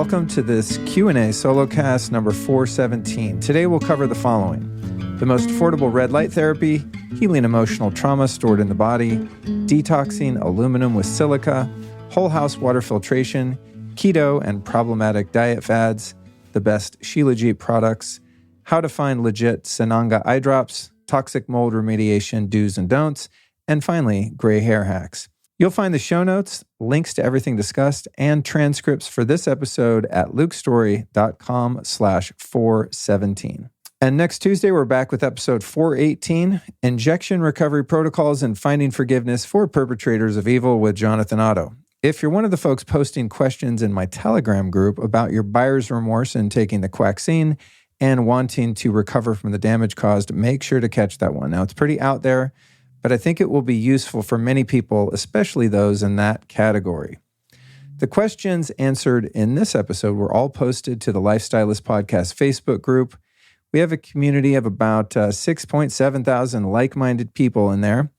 welcome to this Q&A Solocast number 417. Today we'll cover the following: the most affordable red light therapy, healing emotional trauma stored in the body, detoxing aluminum with silica, whole house water filtration, keto and problematic diet fads, the best Shilajit products, how to find legit Sananga eye drops, toxic mold remediation do's and don'ts, and finally, gray hair hacks. You'll find the show notes, links to everything discussed, and transcripts for this episode at lukestory.com/417. And next Tuesday, we're back with episode 418, Injection Recovery Protocols and Finding Forgiveness for Perpetrators of Evil with Jonathan Otto. If you're one of the folks posting questions in my Telegram group about your buyer's remorse in taking the quaxine and wanting to recover from the damage caused, make sure to catch that one. Now, it's pretty out there, but I think it will be useful for many people, especially those in that category. The questions answered in this episode were all posted to the Lifestylist Podcast Facebook group. We have a community of about 6.7 thousand like-minded people in there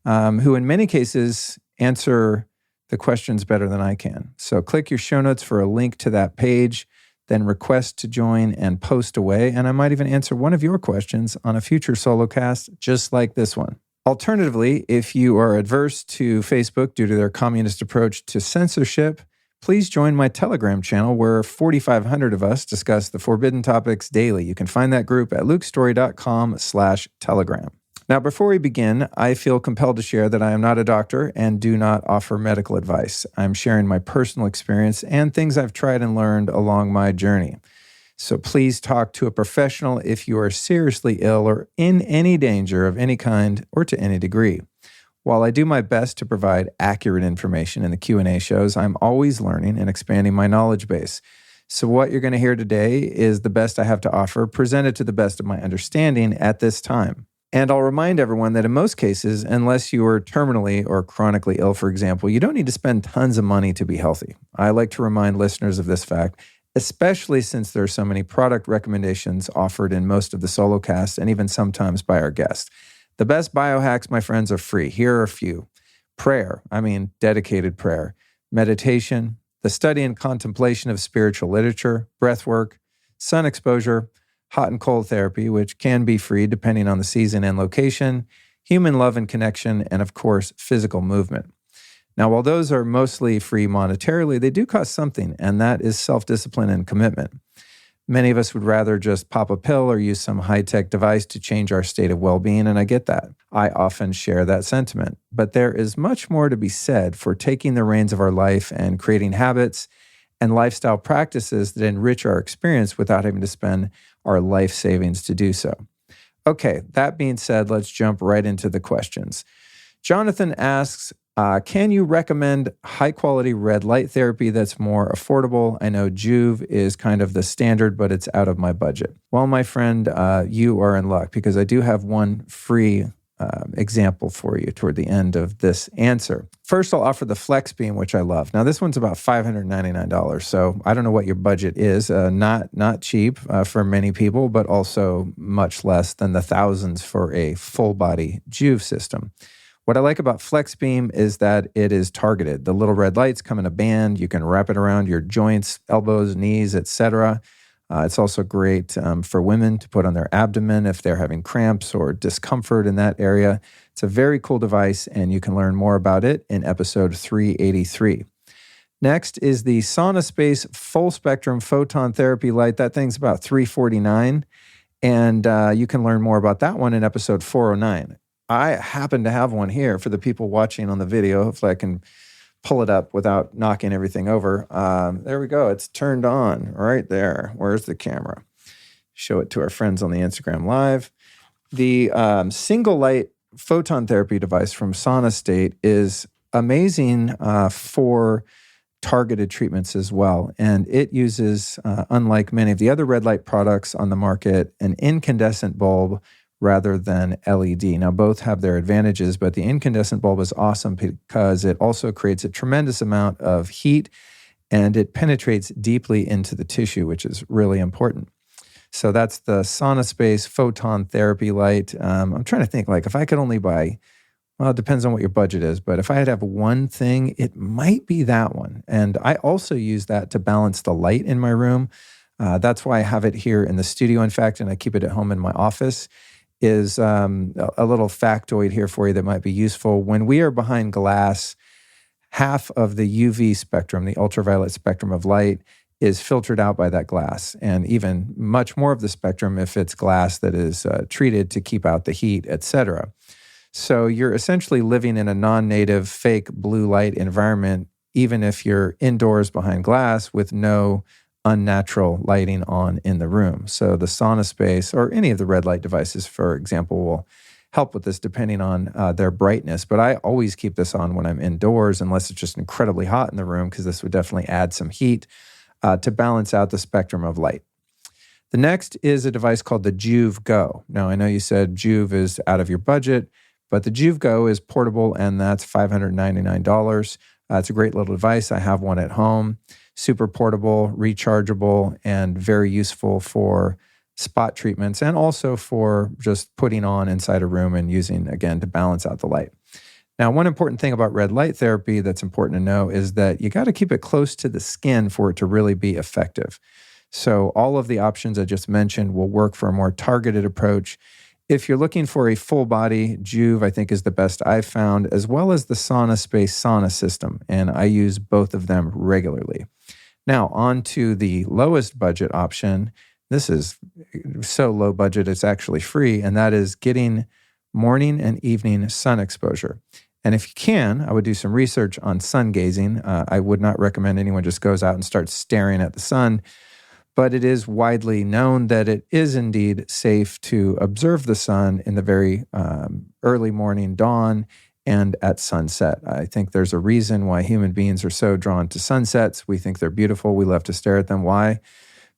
who in many cases answer the questions better than I can. So click your show notes for a link to that page, then request to join and post away, and I might even answer one of your questions on a future Solocast just like this one. Alternatively, if you are adverse to Facebook due to their communist approach to censorship, please join my Telegram channel where 4,500 of us discuss the forbidden topics daily. You can find that group at lukestory.com/telegram. Now, before we begin, I feel compelled to share that I am not a doctor and do not offer medical advice. I'm sharing my personal experience and things I've tried and learned along my journey. So please talk to a professional if you are seriously ill or in any danger of any kind or to any degree. While I do my best to provide accurate information in the Q&A shows, I'm always learning and expanding my knowledge base. So what you're going to hear today is the best I have to offer, presented to the best of my understanding at this time. And I'll remind everyone that in most cases, unless you are terminally or chronically ill, for example, you don't need to spend tons of money to be healthy. I like to remind listeners of this fact, especially since there are so many product recommendations offered in most of the Solocasts and even sometimes by our guests. The best biohacks, my friends, are free. Here are a few. Prayer, dedicated prayer. Meditation, the study and contemplation of spiritual literature, breath work, sun exposure, hot and cold therapy, which can be free depending on the season and location, human love and connection, and of course, physical movement. Now, while those are mostly free monetarily, they do cost something, and that is self-discipline and commitment. Many of us would rather just pop a pill or use some high-tech device to change our state of well-being, and I get that. I often share that sentiment. But there is much more to be said for taking the reins of our life and creating habits and lifestyle practices that enrich our experience without having to spend our life savings to do so. Okay, that being said, let's jump right into the questions. Jonathan asks, can you recommend high-quality red light therapy that's more affordable? I know Juve is kind of the standard, but it's out of my budget. Well, my friend, you are in luck because I do have one free example for you toward the end of this answer. First, I'll offer the Flex Beam, which I love. Now, this one's about $599, so I don't know what your budget is. Not cheap for many people, but also much less than the thousands for a full-body Juve system. What I like about Flex Beam is that it is targeted. The little red lights come in a band. You can wrap it around your joints, elbows, knees, etc. It's also great for women to put on their abdomen if they're having cramps or discomfort in that area. It's a very cool device, and you can learn more about it in episode 383. Next is the Sauna Space Full Spectrum Photon Therapy Light. That thing's about $349, and you can learn more about that one in episode 409. I happen to have one here for the people watching on the video. Hopefully I can pull it up without knocking everything over. There we go. It's turned on right there. Where's the camera? Show it to our friends on the Instagram Live. The single light photon therapy device from Sauna State is amazing for targeted treatments as well. And it uses, unlike many of the other red light products on the market, an incandescent bulb rather than LED. Now, both have their advantages, but the incandescent bulb is awesome because it also creates a tremendous amount of heat and it penetrates deeply into the tissue, which is really important. So that's the Sauna Space Photon Therapy Light. I'm trying to think, if I could only buy Well, it depends on what your budget is, but if I had to have one thing, it might be that one. And I also use that to balance the light in my room. That's why I have it here in the studio, in fact, and I keep it at home in my office, is a little factoid here for you that might be useful. When we are behind glass, half of the UV spectrum, the ultraviolet spectrum of light, is filtered out by that glass, and even much more of the spectrum if it's glass that is treated to keep out the heat, etc. So you're essentially living in a non-native fake blue light environment, even if you're indoors behind glass with no unnatural lighting on in the room. So the sauna space or any of the red light devices, for example, will help with this depending on their brightness. But I always keep this on when I'm indoors unless it's just incredibly hot in the room, because this would definitely add some heat to balance out the spectrum of light. The next is a device called the Joovv Go. Now, I know you said Joovv is out of your budget, but the Joovv Go is portable, and that's $599. It's a great little device. I have one at home. Super portable, rechargeable, and very useful for spot treatments and also for just putting on inside a room and using, again, to balance out the light. Now, one important thing about red light therapy that's important to know is that you got to keep it close to the skin for it to really be effective. So all of the options I just mentioned will work for a more targeted approach. If you're looking for a full body, Joovv, I think, is the best I've found, as well as the Sauna Space sauna system. And I use both of them regularly. Now, on to the lowest budget option. This is so low budget, it's actually free. And that is getting morning and evening sun exposure. And if you can, I would do some research on sun gazing. I would not recommend anyone just goes out and starts staring at the sun. But it is widely known that it is indeed safe to observe the sun in the very early morning dawn and at sunset. I think there's a reason why human beings are so drawn to sunsets. We think they're beautiful. We love to stare at them. Why?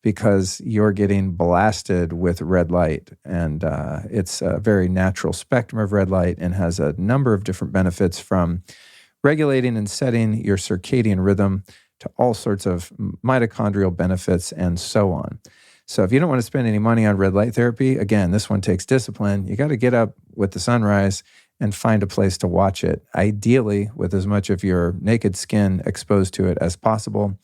Because you're getting blasted with red light. And it's a very natural spectrum of red light and has a number of different benefits, from regulating and setting your circadian rhythm to all sorts of mitochondrial benefits and so on. So if you don't want to spend any money on red light therapy, again, this one takes discipline. You got to get up with the sunrise and find a place to watch it, ideally with as much of your naked skin exposed to it as possible.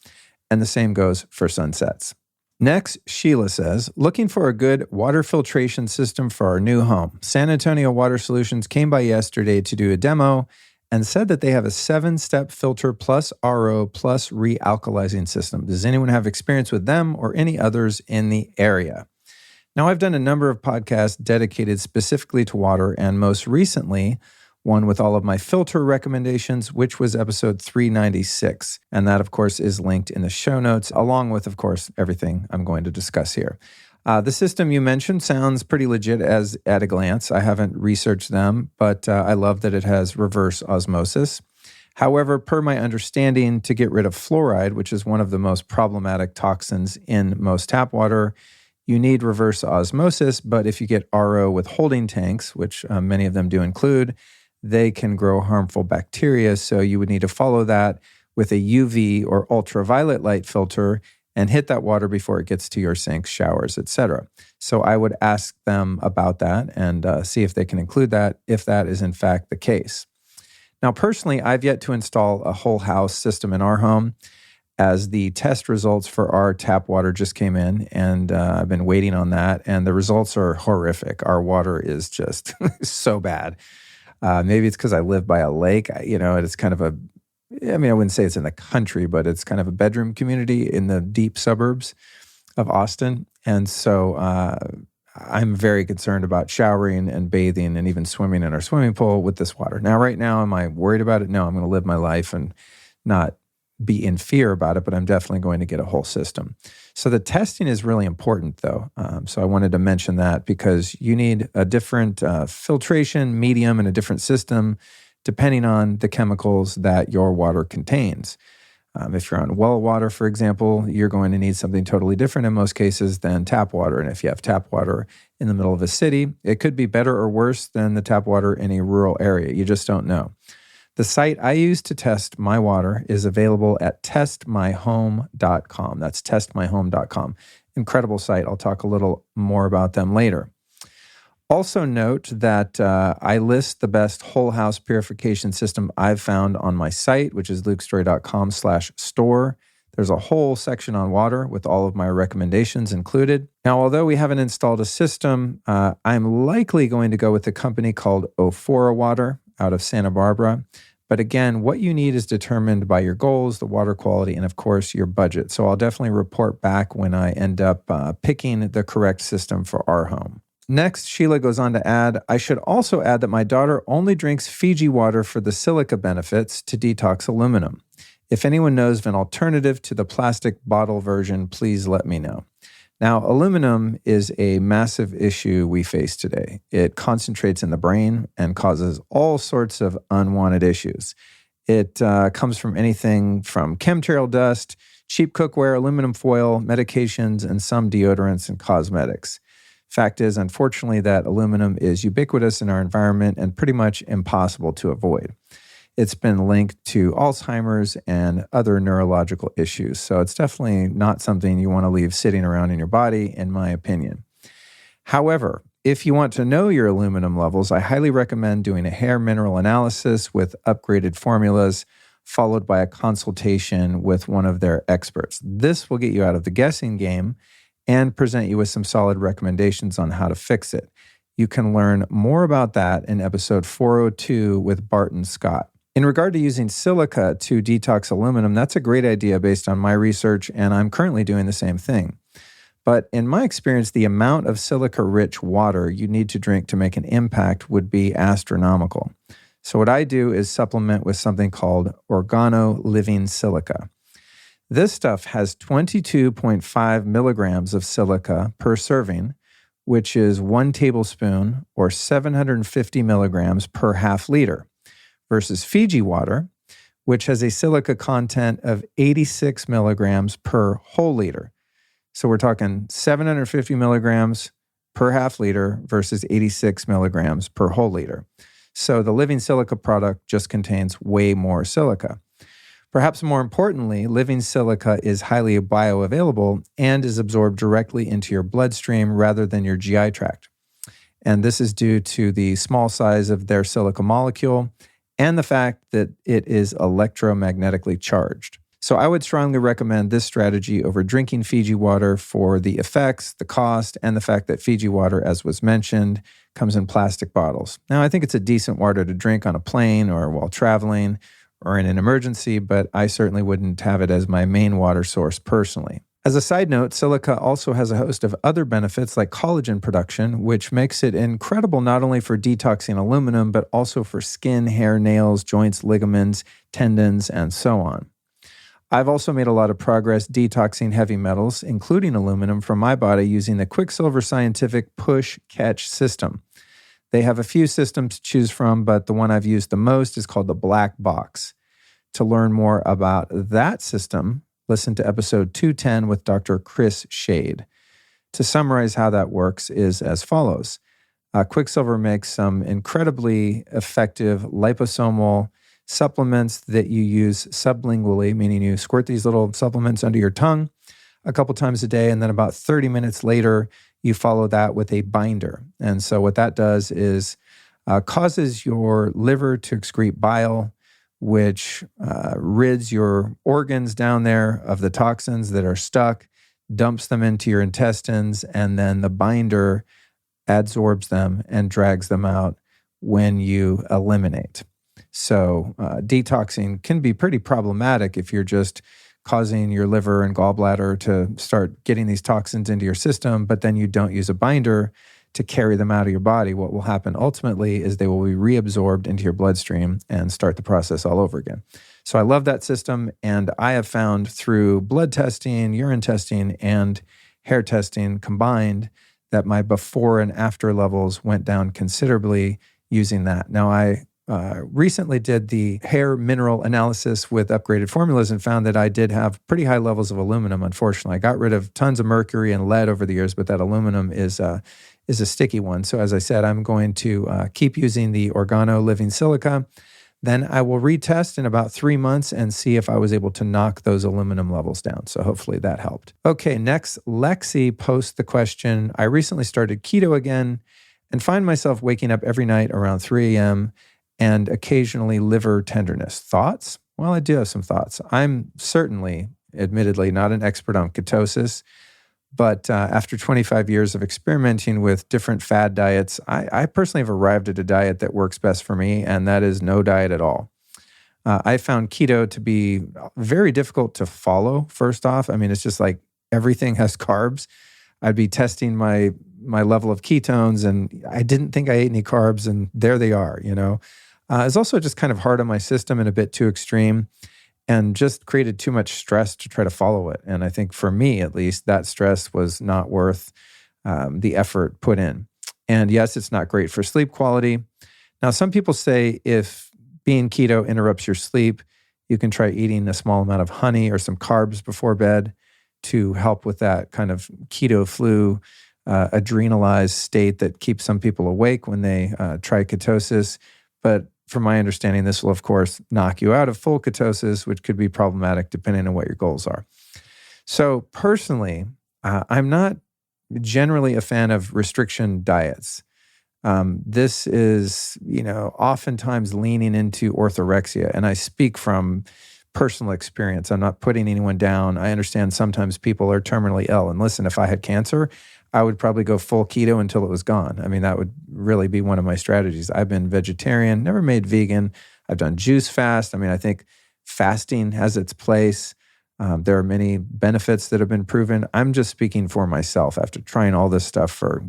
And the same goes for sunsets. Next, Sheila says, looking for a good water filtration system for our new home. San Antonio Water Solutions came by yesterday to do a demo and said that they have a 7-step filter plus RO plus realkalizing system. Does anyone have experience with them or any others in the area? Now, I've done a number of podcasts dedicated specifically to water, and most recently, one with all of my filter recommendations, which was episode 396. And that, of course, is linked in the show notes, along with, of course, everything I'm going to discuss here. The system you mentioned sounds pretty legit as at a glance. I haven't researched them, but I love that it has reverse osmosis. However, per my understanding, to get rid of fluoride, which is one of the most problematic toxins in most tap water, you need reverse osmosis. But if you get RO with holding tanks, which many of them do include, they can grow harmful bacteria. So you would need to follow that with a UV or ultraviolet light filter and hit that water before it gets to your sinks, showers, etc. So I would ask them about that and see if they can include that, if that is in fact the case. Now, personally, I've yet to install a whole house system in our home, as the test results for our tap water just came in, and I've been waiting on that, and the results are horrific. Our water is just so bad. Maybe it's because I live by a lake, it's kind of I wouldn't say it's in the country, but it's kind of a bedroom community in the deep suburbs of Austin. And so I'm very concerned about showering and bathing and even swimming in our swimming pool with this water. Now, right now, am I worried about it? No, I'm going to live my life and not be in fear about it, but I'm definitely going to get a whole system. So the testing is really important, though. So I wanted to mention that because you need a different filtration medium and a different system depending on the chemicals that your water contains. If you're on well water, for example, you're going to need something totally different in most cases than tap water. And if you have tap water in the middle of a city, it could be better or worse than the tap water in a rural area. You just don't know. The site I use to test my water is available at testmyhome.com. That's testmyhome.com. Incredible site. I'll talk a little more about them later. Also note that I list the best whole house purification system I've found on my site, which is lukestory.com/store. There's a whole section on water with all of my recommendations included. Now, although we haven't installed a system, I'm likely going to go with a company called Ophora Water out of Santa Barbara. But again, what you need is determined by your goals, the water quality, and of course, your budget. So I'll definitely report back when I end up picking the correct system for our home. Next, Sheila goes on to add, I should also add that my daughter only drinks Fiji water for the silica benefits to detox aluminum. If anyone knows of an alternative to the plastic bottle version, please let me know. Now, aluminum is a massive issue we face today. It concentrates in the brain and causes all sorts of unwanted issues. It comes from anything from chemtrail dust, cheap cookware, aluminum foil, medications, and some deodorants and cosmetics. Fact is, unfortunately, that aluminum is ubiquitous in our environment and pretty much impossible to avoid. It's been linked to Alzheimer's and other neurological issues. So it's definitely not something you want to leave sitting around in your body, in my opinion. However, if you want to know your aluminum levels, I highly recommend doing a hair mineral analysis with upgraded formulas, followed by a consultation with one of their experts. This will get you out of the guessing game and present you with some solid recommendations on how to fix it. You can learn more about that in episode 402 with Barton Scott. In regard to using silica to detox aluminum, that's a great idea based on my research, and I'm currently doing the same thing. But in my experience, the amount of silica-rich water you need to drink to make an impact would be astronomical. So what I do is supplement with something called organo-living silica. This stuff has 22.5 milligrams of silica per serving, which is 1 tablespoon or 750 milligrams per half liter, versus Fiji water, which has a silica content of 86 milligrams per whole liter. So we're talking 750 milligrams per half liter versus 86 milligrams per whole liter. So the living silica product just contains way more silica. Perhaps more importantly, living silica is highly bioavailable and is absorbed directly into your bloodstream rather than your GI tract. And this is due to the small size of their silica molecule and the fact that it is electromagnetically charged. So I would strongly recommend this strategy over drinking Fiji water for the effects, the cost, and the fact that Fiji water, as was mentioned, comes in plastic bottles. Now, I think it's a decent water to drink on a plane or while traveling or in an emergency, but I certainly wouldn't have it as my main water source personally. As a side note, silica also has a host of other benefits like collagen production, which makes it incredible not only for detoxing aluminum, but also for skin, hair, nails, joints, ligaments, tendons, and so on. I've also made a lot of progress detoxing heavy metals, including aluminum, from my body using the Quicksilver Scientific push-catch system. They have a few systems to choose from, but the one I've used the most is called the Black Box. To learn more about that system, listen to episode 210 with Dr. Chris Shade. To summarize how that works is as follows. Quicksilver makes some incredibly effective liposomal supplements that you use sublingually, meaning you squirt these little supplements under your tongue a couple times a day, and then about 30 minutes later, you follow that with a binder. And so what that does is causes your liver to excrete bile, which rids your organs down there of the toxins that are stuck, dumps them into your intestines, and then the binder adsorbs them and drags them out when you eliminate. So detoxing can be pretty problematic if you're just causing your liver and gallbladder to start getting these toxins into your system, but then you don't use a binder to carry them out of your body. What will happen ultimately is they will be reabsorbed into your bloodstream and start the process all over again. So I love that system, and I have found through blood testing, urine testing, and hair testing combined that my before and after levels went down considerably using that. Now, I recently did the hair mineral analysis with upgraded formulas and found that I did have pretty high levels of aluminum, unfortunately. I got rid of tons of mercury and lead over the years, but that aluminum is a sticky one. So as I said, I'm going to keep using the Organo Living Silica. Then I will retest in about 3 months and see if I was able to knock those aluminum levels down. So hopefully that helped. Okay, next, Lexi posts the question, I recently started keto again, and find myself waking up every night around 3 a.m. and occasionally liver tenderness. Thoughts? Well, I do have some thoughts. I'm certainly, admittedly, not an expert on ketosis, but after 25 years of experimenting with different fad diets, I personally have arrived at a diet that works best for me, and that is no diet at all. I found keto to be very difficult to follow, first off. I mean, it's just like everything has carbs. I'd be testing my level of ketones, and I didn't think I ate any carbs, and there they are, It's also just kind of hard on my system and a bit too extreme, and just created too much stress to try to follow it. And I think for me, at least, that stress was not worth the effort put in. And yes, it's not great for sleep quality. Now, some people say if being keto interrupts your sleep, you can try eating a small amount of honey or some carbs before bed to help with that kind of keto flu, adrenalized state that keeps some people awake when they try ketosis. But from my understanding, this will, of course, knock you out of full ketosis, which could be problematic depending on what your goals are. So personally, I'm not generally a fan of restriction diets. This is, oftentimes leaning into orthorexia, and I speak from personal experience. I'm not putting anyone down. I understand sometimes people are terminally ill, and listen, if I had cancer, I would probably go full keto until it was gone. I mean, that would really be one of my strategies. I've been vegetarian, never made vegan. I've done juice fast. I mean, I think fasting has its place. There are many benefits that have been proven. I'm just speaking for myself after trying all this stuff for,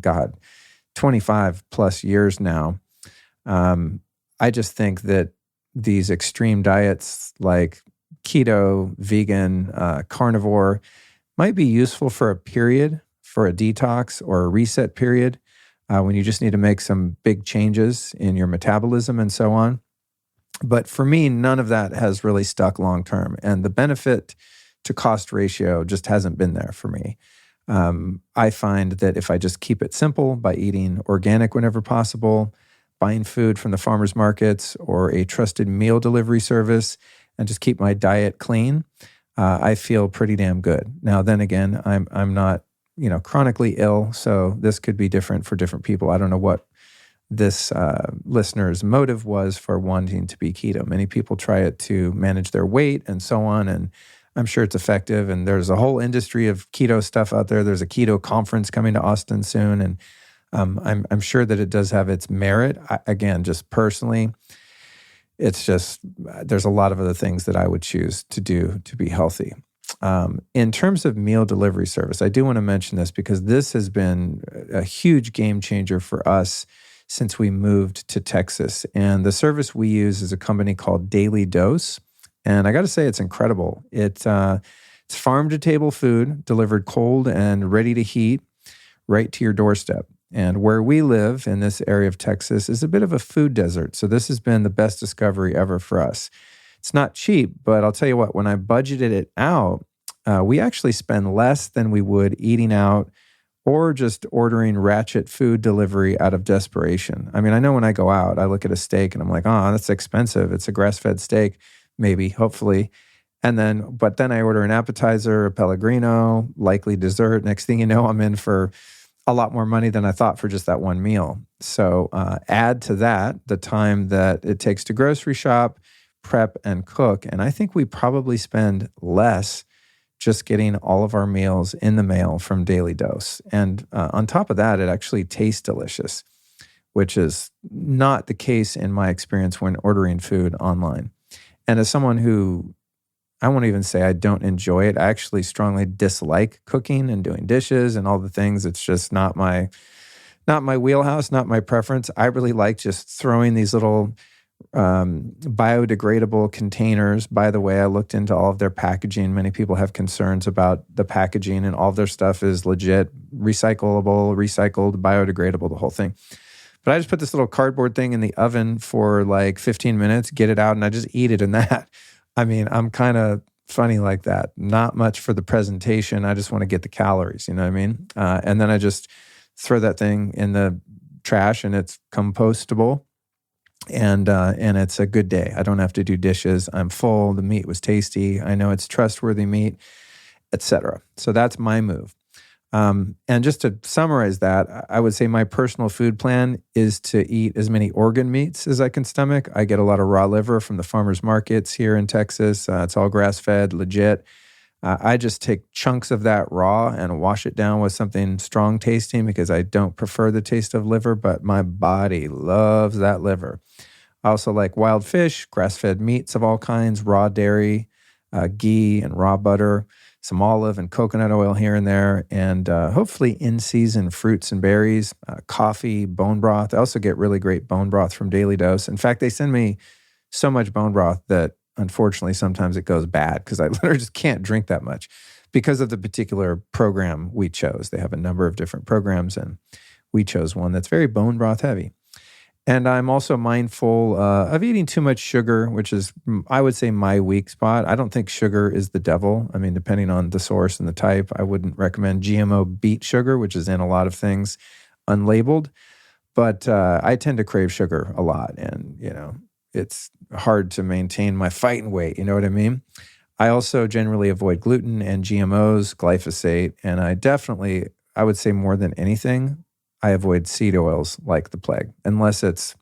25 plus years now. I just think that these extreme diets like keto, vegan, carnivore might be useful for a period, for a detox or a reset period, when you just need to make some big changes in your metabolism and so on. But for me, none of that has really stuck long term. And the benefit to cost ratio just hasn't been there for me. I find that if I just keep it simple by eating organic whenever possible, buying food from the farmers markets or a trusted meal delivery service, and just keep my diet clean, I feel pretty damn good. Now, then again, I'm not chronically ill, so this could be different for different people. I don't know what this listener's motive was for wanting to be keto. Many people try it to manage their weight and so on, and I'm sure it's effective. And there's a whole industry of keto stuff out there. There's a keto conference coming to Austin soon, and I'm sure that it does have its merit. Again, just personally, it's just there's a lot of other things that I would choose to do to be healthy. In terms of meal delivery service, I do want to mention this because this has been a huge game changer for us since we moved to Texas. And the service we use is a company called Daily Dose. And I got to say, it's incredible. It's farm-to-table food delivered cold and ready to heat right to your doorstep. And where we live in this area of Texas is a bit of a food desert. So this has been the best discovery ever for us. It's not cheap, but I'll tell you what, when I budgeted it out, we actually spend less than we would eating out or just ordering ratchet food delivery out of desperation. I mean, I know when I go out, I look at a steak and I'm like, oh, that's expensive. It's a grass-fed steak, maybe, hopefully. But then I order an appetizer, a Pellegrino, likely dessert. Next thing you know, I'm in for a lot more money than I thought for just that one meal. So add to that the time that it takes to grocery shop, prep, and cook. And I think we probably spend less just getting all of our meals in the mail from Daily Dose. And on top of that, it actually tastes delicious, which is not the case in my experience when ordering food online. And as someone who, I won't even say I don't enjoy it, I actually strongly dislike cooking and doing dishes and all the things. It's just not my wheelhouse, not my preference. I really like just throwing these little biodegradable containers. By the way, I looked into all of their packaging. Many people have concerns about the packaging, and all of their stuff is legit, recyclable, recycled, biodegradable, the whole thing. But I just put this little cardboard thing in the oven for like 15 minutes, get it out, and I just eat it in that. I mean, I'm kind of funny like that. Not much for the presentation. I just want to get the calories, you know what I mean? And then I just throw that thing in the trash, and it's compostable. And it's a good day. I don't have to do dishes. I'm full. The meat was tasty. I know it's trustworthy meat, etc. So that's my move. And just to summarize that, I would say my personal food plan is to eat as many organ meats as I can stomach. I get a lot of raw liver from the farmers markets here in Texas. It's all grass-fed, legit. I just take chunks of that raw and wash it down with something strong tasting because I don't prefer the taste of liver, but my body loves that liver. I also like wild fish, grass-fed meats of all kinds, raw dairy, ghee and raw butter, some olive and coconut oil here and there, and hopefully in-season fruits and berries, coffee, bone broth. I also get really great bone broth from Daily Dose. In fact, they send me so much bone broth that unfortunately sometimes it goes bad because I literally just can't drink that much because of the particular program we chose. They have a number of different programs, and we chose one that's very bone broth heavy. And I'm also mindful of eating too much sugar, which is, I would say, my weak spot. I don't think sugar is the devil. I mean, depending on the source and the type, I wouldn't recommend GMO beet sugar, which is in a lot of things unlabeled. But I tend to crave sugar a lot. And, it's hard to maintain my fighting weight. You know what I mean? I also generally avoid gluten and GMOs, glyphosate. And I would say more than anything, I avoid seed oils like the plague, unless it's,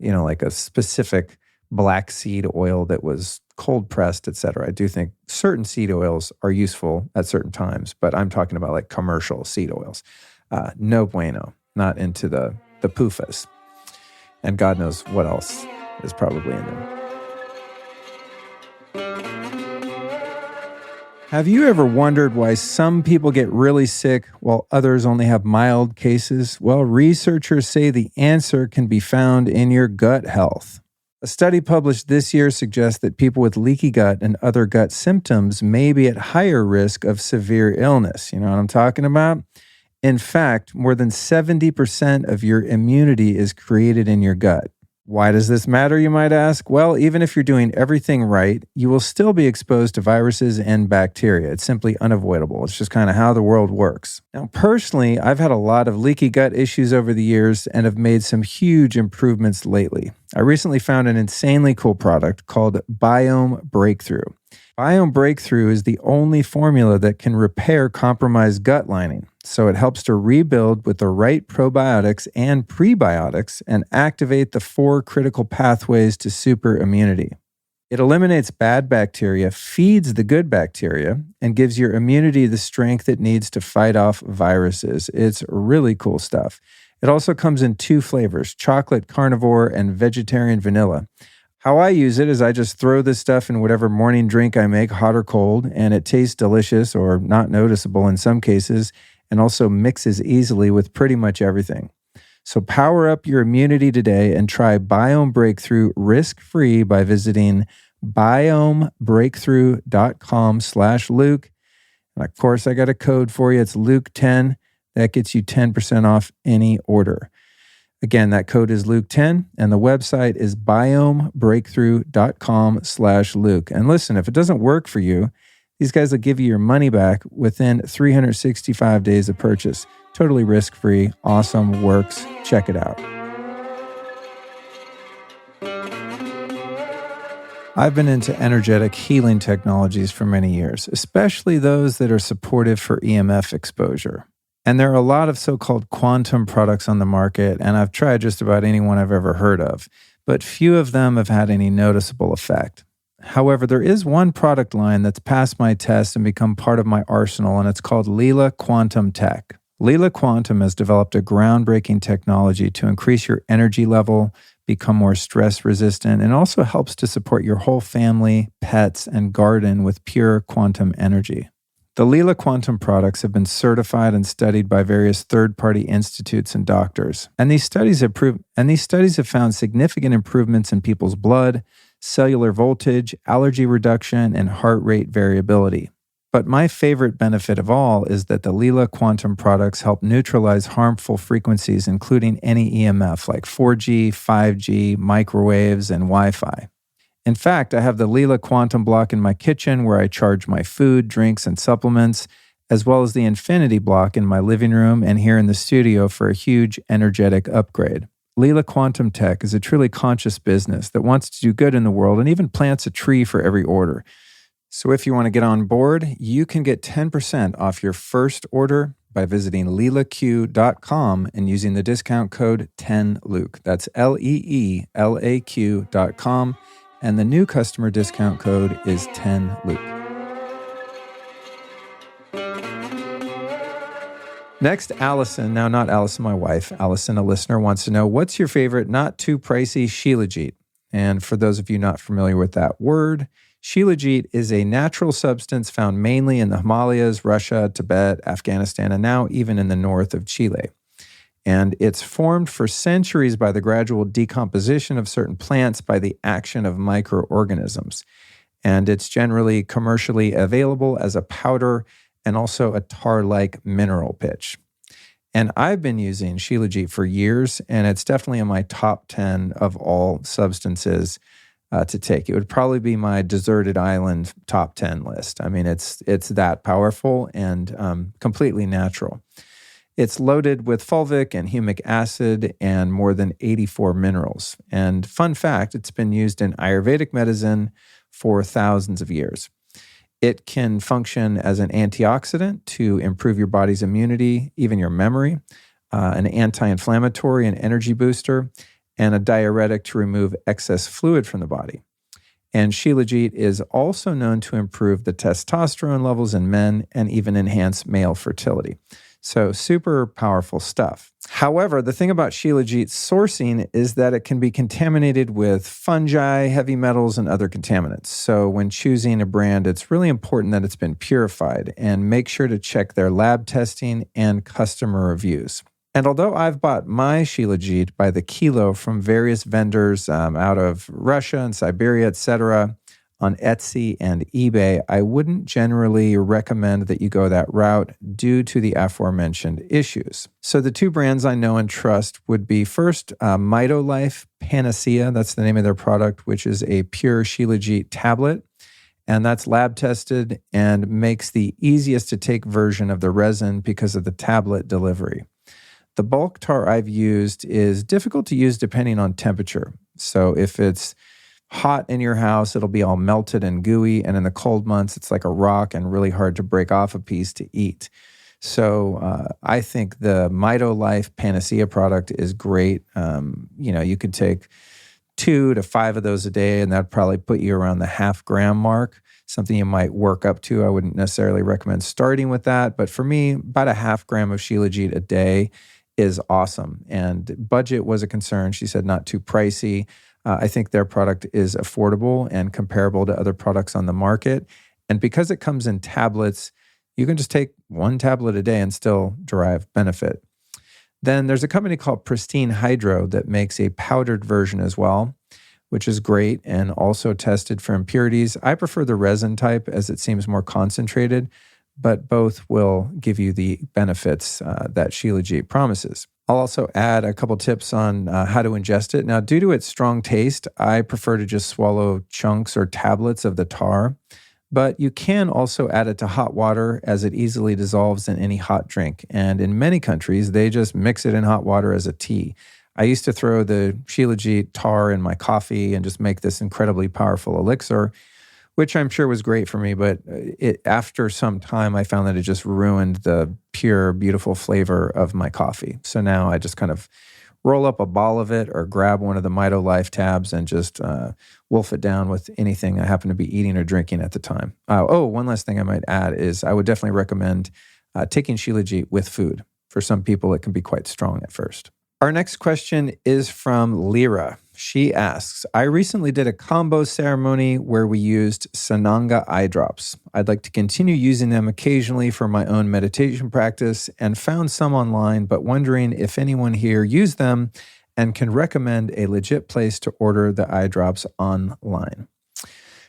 like a specific black seed oil that was cold pressed, et cetera. I do think certain seed oils are useful at certain times, but I'm talking about like commercial seed oils. No bueno, not into the PUFAs. And God knows what else is probably in them. Have you ever wondered why some people get really sick while others only have mild cases? Well, researchers say the answer can be found in your gut health. A study published this year suggests that people with leaky gut and other gut symptoms may be at higher risk of severe illness. You know what I'm talking about? In fact, more than 70% of your immunity is created in your gut. Why does this matter, you might ask? Well, even if you're doing everything right, you will still be exposed to viruses and bacteria. It's simply unavoidable. It's just kind of how the world works. Now, personally, I've had a lot of leaky gut issues over the years and have made some huge improvements lately. I recently found an insanely cool product called Biome Breakthrough. Biome Breakthrough is the only formula that can repair compromised gut lining. So it helps to rebuild with the right probiotics and prebiotics and activate the 4 critical pathways to super immunity. It eliminates bad bacteria, feeds the good bacteria, and gives your immunity the strength it needs to fight off viruses. It's really cool stuff. It also comes in 2 flavors, chocolate carnivore and vegetarian vanilla. How I use it is I just throw this stuff in whatever morning drink I make, hot or cold, and it tastes delicious or not noticeable in some cases, and also mixes easily with pretty much everything. So power up your immunity today and try Biome Breakthrough risk-free by visiting biomebreakthrough.com/Luke. And of course, I got a code for you. It's Luke10. That gets you 10% off any order. Again, that code is Luke10, and the website is biomebreakthrough.com/Luke. And listen, if it doesn't work for you, these guys will give you your money back within 365 days of purchase. Totally risk-free, awesome, works. Check it out. I've been into energetic healing technologies for many years, especially those that are supportive for EMF exposure. And there are a lot of so-called quantum products on the market, and I've tried just about any one I've ever heard of, but few of them have had any noticeable effect. However, there is one product line that's passed my test and become part of my arsenal, and it's called Lila Quantum Tech. Lila Quantum has developed a groundbreaking technology to increase your energy level, become more stress resistant, and also helps to support your whole family, pets, and garden with pure quantum energy. The Lila Quantum products have been certified and studied by various third-party institutes and doctors, and these studies have found significant improvements in people's blood, cellular voltage, allergy reduction, and heart rate variability. But my favorite benefit of all is that the Lila Quantum products help neutralize harmful frequencies, including any EMF like 4G, 5G, microwaves, and Wi-Fi. In fact, I have the Lila Quantum block in my kitchen where I charge my food, drinks, and supplements, as well as the Infinity block in my living room and here in the studio for a huge energetic upgrade. Lila Quantum Tech is a truly conscious business that wants to do good in the world and even plants a tree for every order. So if you want to get on board, you can get 10% off your first order by visiting leelaq.com and using the discount code 10Luke. That's LEELAQ.com. And the new customer discount code is 10Luke. Next, Allison, now not Allison, my wife, Allison, a listener, wants to know, what's your favorite not too pricey Shilajit? And for those of you not familiar with that word, Shilajit is a natural substance found mainly in the Himalayas, Russia, Tibet, Afghanistan, and now even in the north of Chile. And it's formed for centuries by the gradual decomposition of certain plants by the action of microorganisms. And it's generally commercially available as a powder and also a tar-like mineral pitch. And I've been using Shilajit for years, and it's definitely in my top 10 of all substances to take. It would probably be my deserted island top 10 list. I mean, it's that powerful and completely natural. It's loaded with fulvic and humic acid and more than 84 minerals. And fun fact, it's been used in Ayurvedic medicine for thousands of years. It can function as an antioxidant to improve your body's immunity, even your memory, an anti-inflammatory and energy booster, and a diuretic to remove excess fluid from the body. And Shilajit is also known to improve the testosterone levels in men and even enhance male fertility. So super powerful stuff. However, the thing about Shilajit's sourcing is that it can be contaminated with fungi, heavy metals, and other contaminants. So when choosing a brand, it's really important that it's been purified, and make sure to check their lab testing and customer reviews. And although I've bought my Shilajit by the kilo from various vendors out of Russia and Siberia, etc., on Etsy and eBay, I wouldn't generally recommend that you go that route due to the aforementioned issues. So the two brands I know and trust would be first, MitoLife Panacea. That's the name of their product, which is a pure Shilajit tablet. And that's lab tested and makes the easiest to take version of the resin because of the tablet delivery. The bulk tar I've used is difficult to use depending on temperature. So if it's hot in your house, it'll be all melted and gooey. And in the cold months, it's like a rock and really hard to break off a piece to eat. So I think the MitoLife Panacea product is great. You could take 2 to 5 of those a day, and that'd probably put you around the half-gram mark, something you might work up to. I wouldn't necessarily recommend starting with that. But for me, about a half-gram of Shilajit a day is awesome. And budget was a concern. She said not too pricey. I think their product is affordable and comparable to other products on the market. And because it comes in tablets, you can just take 1 tablet a day and still derive benefit. Then there's a company called Pristine Hydro that makes a powdered version as well, which is great and also tested for impurities. I prefer the resin type as it seems more concentrated, but both will give you the benefits that Shilajit promises. I'll also add a couple tips on how to ingest it. Now, due to its strong taste, I prefer to just swallow chunks or tablets of the tar, but you can also add it to hot water as it easily dissolves in any hot drink. And in many countries, they just mix it in hot water as a tea. I used to throw the Shilajit tar in my coffee and just make this incredibly powerful elixir, which I'm sure was great for me, but after some time, I found that it just ruined the pure, beautiful flavor of my coffee. So now I just kind of roll up a ball of it or grab one of the MitoLife tabs and just wolf it down with anything I happen to be eating or drinking at the time. One last thing I might add is I would definitely recommend taking Shilajit with food. For some people, it can be quite strong at first. Our next question is from Lyra. She asks, I recently did a combo ceremony where we used Sananga eye drops. I'd like to continue using them occasionally for my own meditation practice and found some online, but wondering if anyone here used them and can recommend a legit place to order the eye drops online.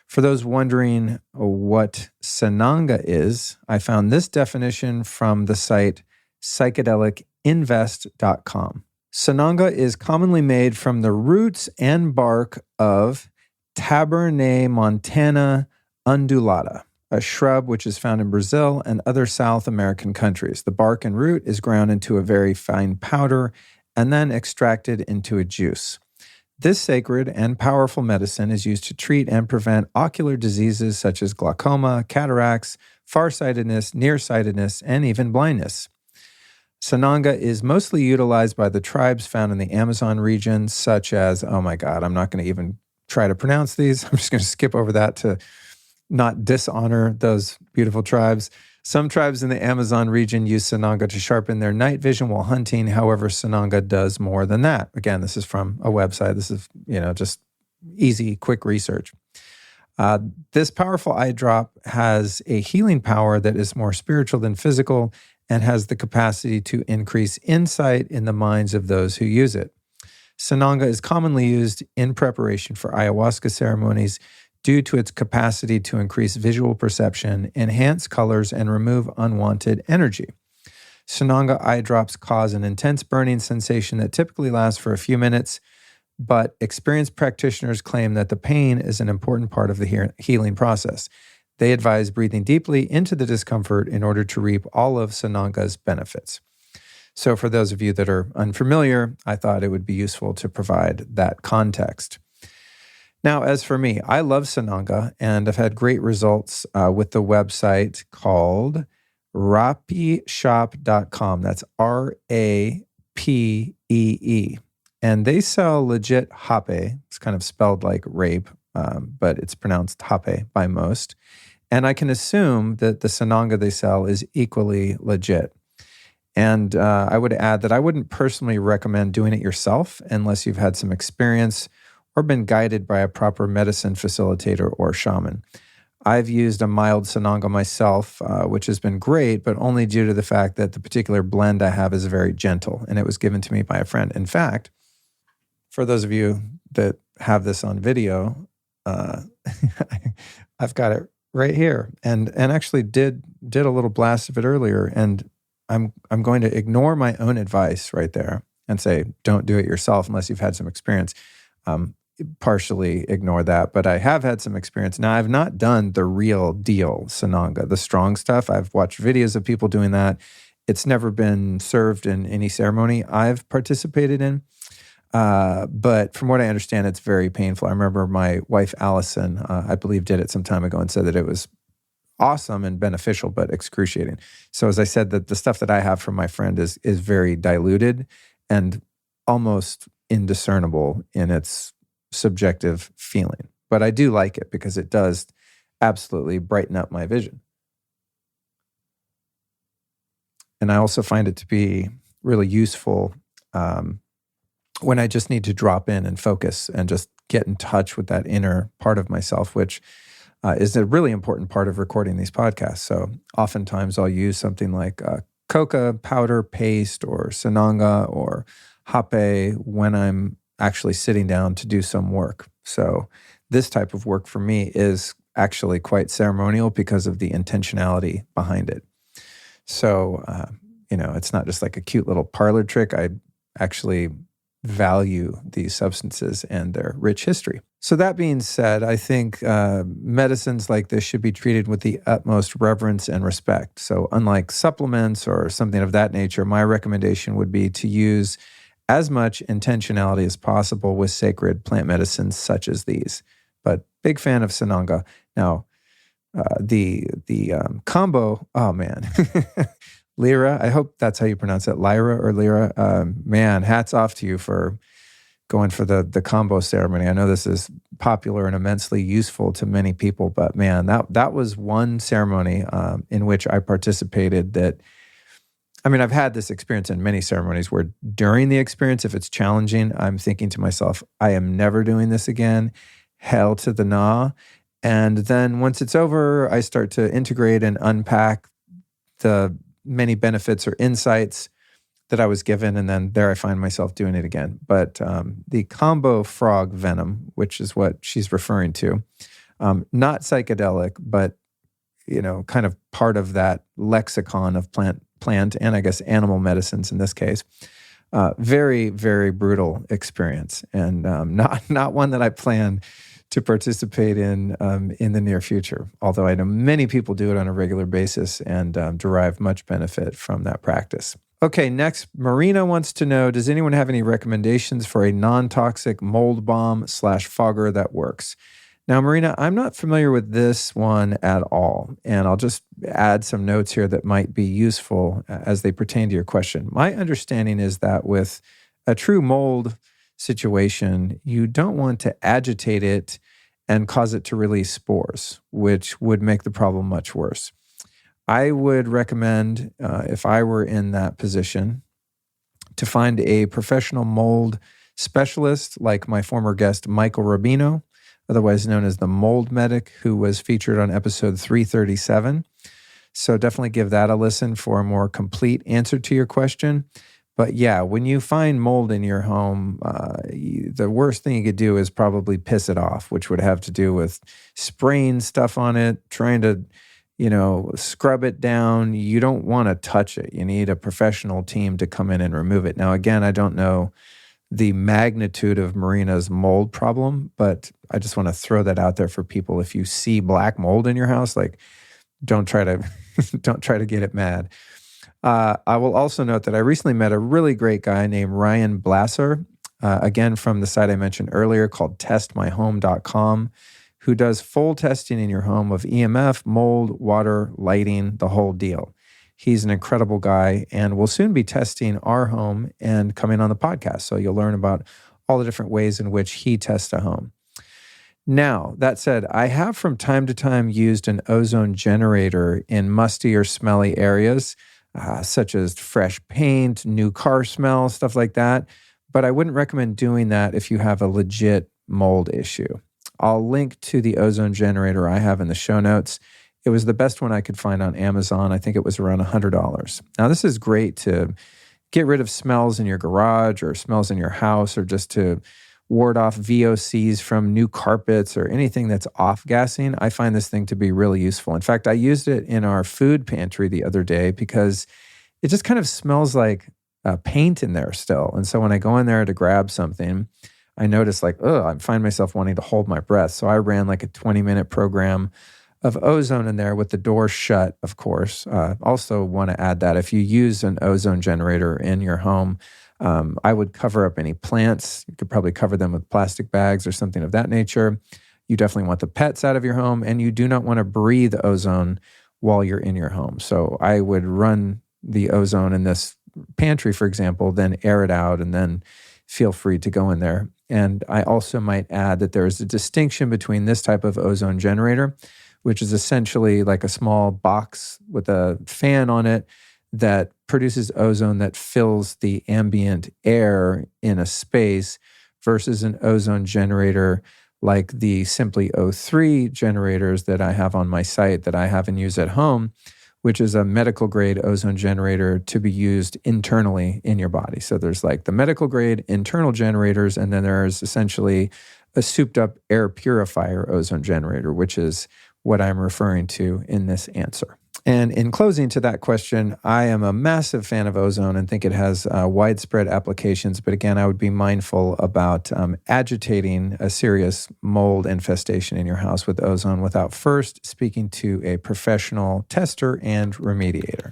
For those wondering what Sananga is, I found this definition from the site psychedelicinvest.com. Sananga is commonly made from the roots and bark of Tabernae undulata, a shrub which is found in Brazil and other South American countries. The bark and root is ground into a very fine powder and then extracted into a juice. This sacred and powerful medicine is used to treat and prevent ocular diseases such as glaucoma, cataracts, farsightedness, nearsightedness, and even blindness. Sananga is mostly utilized by the tribes found in the Amazon region, such as, oh my God, I'm not going to even try to pronounce these. I'm just going to skip over that to not dishonor those beautiful tribes. Some tribes in the Amazon region use Sananga to sharpen their night vision while hunting. However, Sananga does more than that. Again, this is from a website. This is, just easy, quick research. This powerful eye drop has a healing power that is more spiritual than physical and has the capacity to increase insight in the minds of those who use it. Sananga is commonly used in preparation for ayahuasca ceremonies due to its capacity to increase visual perception, enhance colors, and remove unwanted energy. Sananga eye drops cause an intense burning sensation that typically lasts for a few minutes, but experienced practitioners claim that the pain is an important part of the healing process. They advise breathing deeply into the discomfort in order to reap all of Sananga's benefits. So for those of you that are unfamiliar, I thought it would be useful to provide that context. Now, as for me, I love Sananga, and I've had great results with the website called rapishop.com. That's RAPEE. And they sell legit hape. It's kind of spelled like rape, but it's pronounced hape by most. And I can assume that the Sananga they sell is equally legit. And I would add that I wouldn't personally recommend doing it yourself unless you've had some experience or been guided by a proper medicine facilitator or shaman. I've used a mild Sananga myself, which has been great, but only due to the fact that the particular blend I have is very gentle, and it was given to me by a friend. In fact, for those of you that have this on video, I've got it right here, and actually did a little blast of it earlier, and I'm going to ignore my own advice right there and say don't do it yourself unless you've had some experience. Partially ignore that, but I have had some experience. Now, I've not done the real deal Sananga, the strong stuff. I've watched videos of people doing that. It's never been served in any ceremony I've participated in. But from what I understand, it's very painful. I remember my wife, Allison, I believe did it some time ago and said that it was awesome and beneficial, but excruciating. So as I said, that the stuff that I have from my friend is very diluted and almost indiscernible in its subjective feeling. But I do like it because it does absolutely brighten up my vision. And I also find it to be really useful when I just need to drop in and focus and just get in touch with that inner part of myself, which is a really important part of recording these podcasts. So oftentimes I'll use something like coca powder paste or Sananga or hape when I'm actually sitting down to do some work. So this type of work for me is actually quite ceremonial because of the intentionality behind it. So, it's not just like a cute little parlor trick. I actually value these substances and their rich history. So that being said, I think medicines like this should be treated with the utmost reverence and respect. So unlike supplements or something of that nature, my recommendation would be to use as much intentionality as possible with sacred plant medicines such as these. But big fan of Sananga. Now, the combo, oh man, Lyra, I hope that's how you pronounce it, Lyra or Lyra. Man, hats off to you for going for the combo ceremony. I know this is popular and immensely useful to many people, but man, that was one ceremony in which I participated that, I've had this experience in many ceremonies where during the experience, if it's challenging, I'm thinking to myself, I am never doing this again. Hell to the nah. And then once it's over, I start to integrate and unpack the many benefits or insights that I was given. And then there I find myself doing it again. But the combo frog venom, which is what she's referring to, not psychedelic, but, kind of part of that lexicon of plant and I guess animal medicines in this case. Very, very brutal experience, and not one that I plan to participate in the near future. Although I know many people do it on a regular basis and derive much benefit from that practice. Okay, next, Marina wants to know, does anyone have any recommendations for a non-toxic mold bomb / fogger that works? Now, Marina, I'm not familiar with this one at all, and I'll just add some notes here that might be useful as they pertain to your question. My understanding is that with a true mold situation, you don't want to agitate it and cause it to release spores, which would make the problem much worse. I would recommend, if I were in that position, to find a professional mold specialist like my former guest, Michael Rubino, otherwise known as the Mold Medic, who was featured on episode 337. So definitely give that a listen for a more complete answer to your question. But yeah, when you find mold in your home, the worst thing you could do is probably piss it off, which would have to do with spraying stuff on it, trying to, scrub it down. You don't want to touch it. You need a professional team to come in and remove it. Now, again, I don't know the magnitude of Marina's mold problem, but I just want to throw that out there for people. If you see black mold in your house, don't try to get it mad. I will also note that I recently met a really great guy named Ryan Blasser, again from the site I mentioned earlier called testmyhome.com, who does full testing in your home of EMF, mold, water, lighting, the whole deal. He's an incredible guy and will soon be testing our home and coming on the podcast. So you'll learn about all the different ways in which he tests a home. Now, that said, I have from time to time used an ozone generator in musty or smelly areas, such as fresh paint, new car smell, stuff like that. But I wouldn't recommend doing that if you have a legit mold issue. I'll link to the ozone generator I have in the show notes. It was the best one I could find on Amazon. I think it was around $100. Now, this is great to get rid of smells in your garage or smells in your house, or just to ward off VOCs from new carpets or anything that's off-gassing. I find this thing to be really useful. In fact, I used it in our food pantry the other day because it just kind of smells like paint in there still. And so when I go in there to grab something, I notice I find myself wanting to hold my breath. So I ran a 20-minute program of ozone in there with the door shut, of course. Also want to add that if you use an ozone generator in your home, I would cover up any plants. You could probably cover them with plastic bags or something of that nature. You definitely want the pets out of your home, and you do not want to breathe ozone while you're in your home. So I would run the ozone in this pantry, for example, then air it out, and then feel free to go in there. And I also might add that there is a distinction between this type of ozone generator, which is essentially like a small box with a fan on it that produces ozone that fills the ambient air in a space, versus an ozone generator like the Simply O3 generators that I have on my site that I have and use at home, which is a medical grade ozone generator to be used internally in your body. So there's the medical grade internal generators, and then there's essentially a souped up air purifier ozone generator, which is what I'm referring to in this answer. And in closing to that question, I am a massive fan of ozone and think it has widespread applications. But again, I would be mindful about agitating a serious mold infestation in your house with ozone without first speaking to a professional tester and remediator.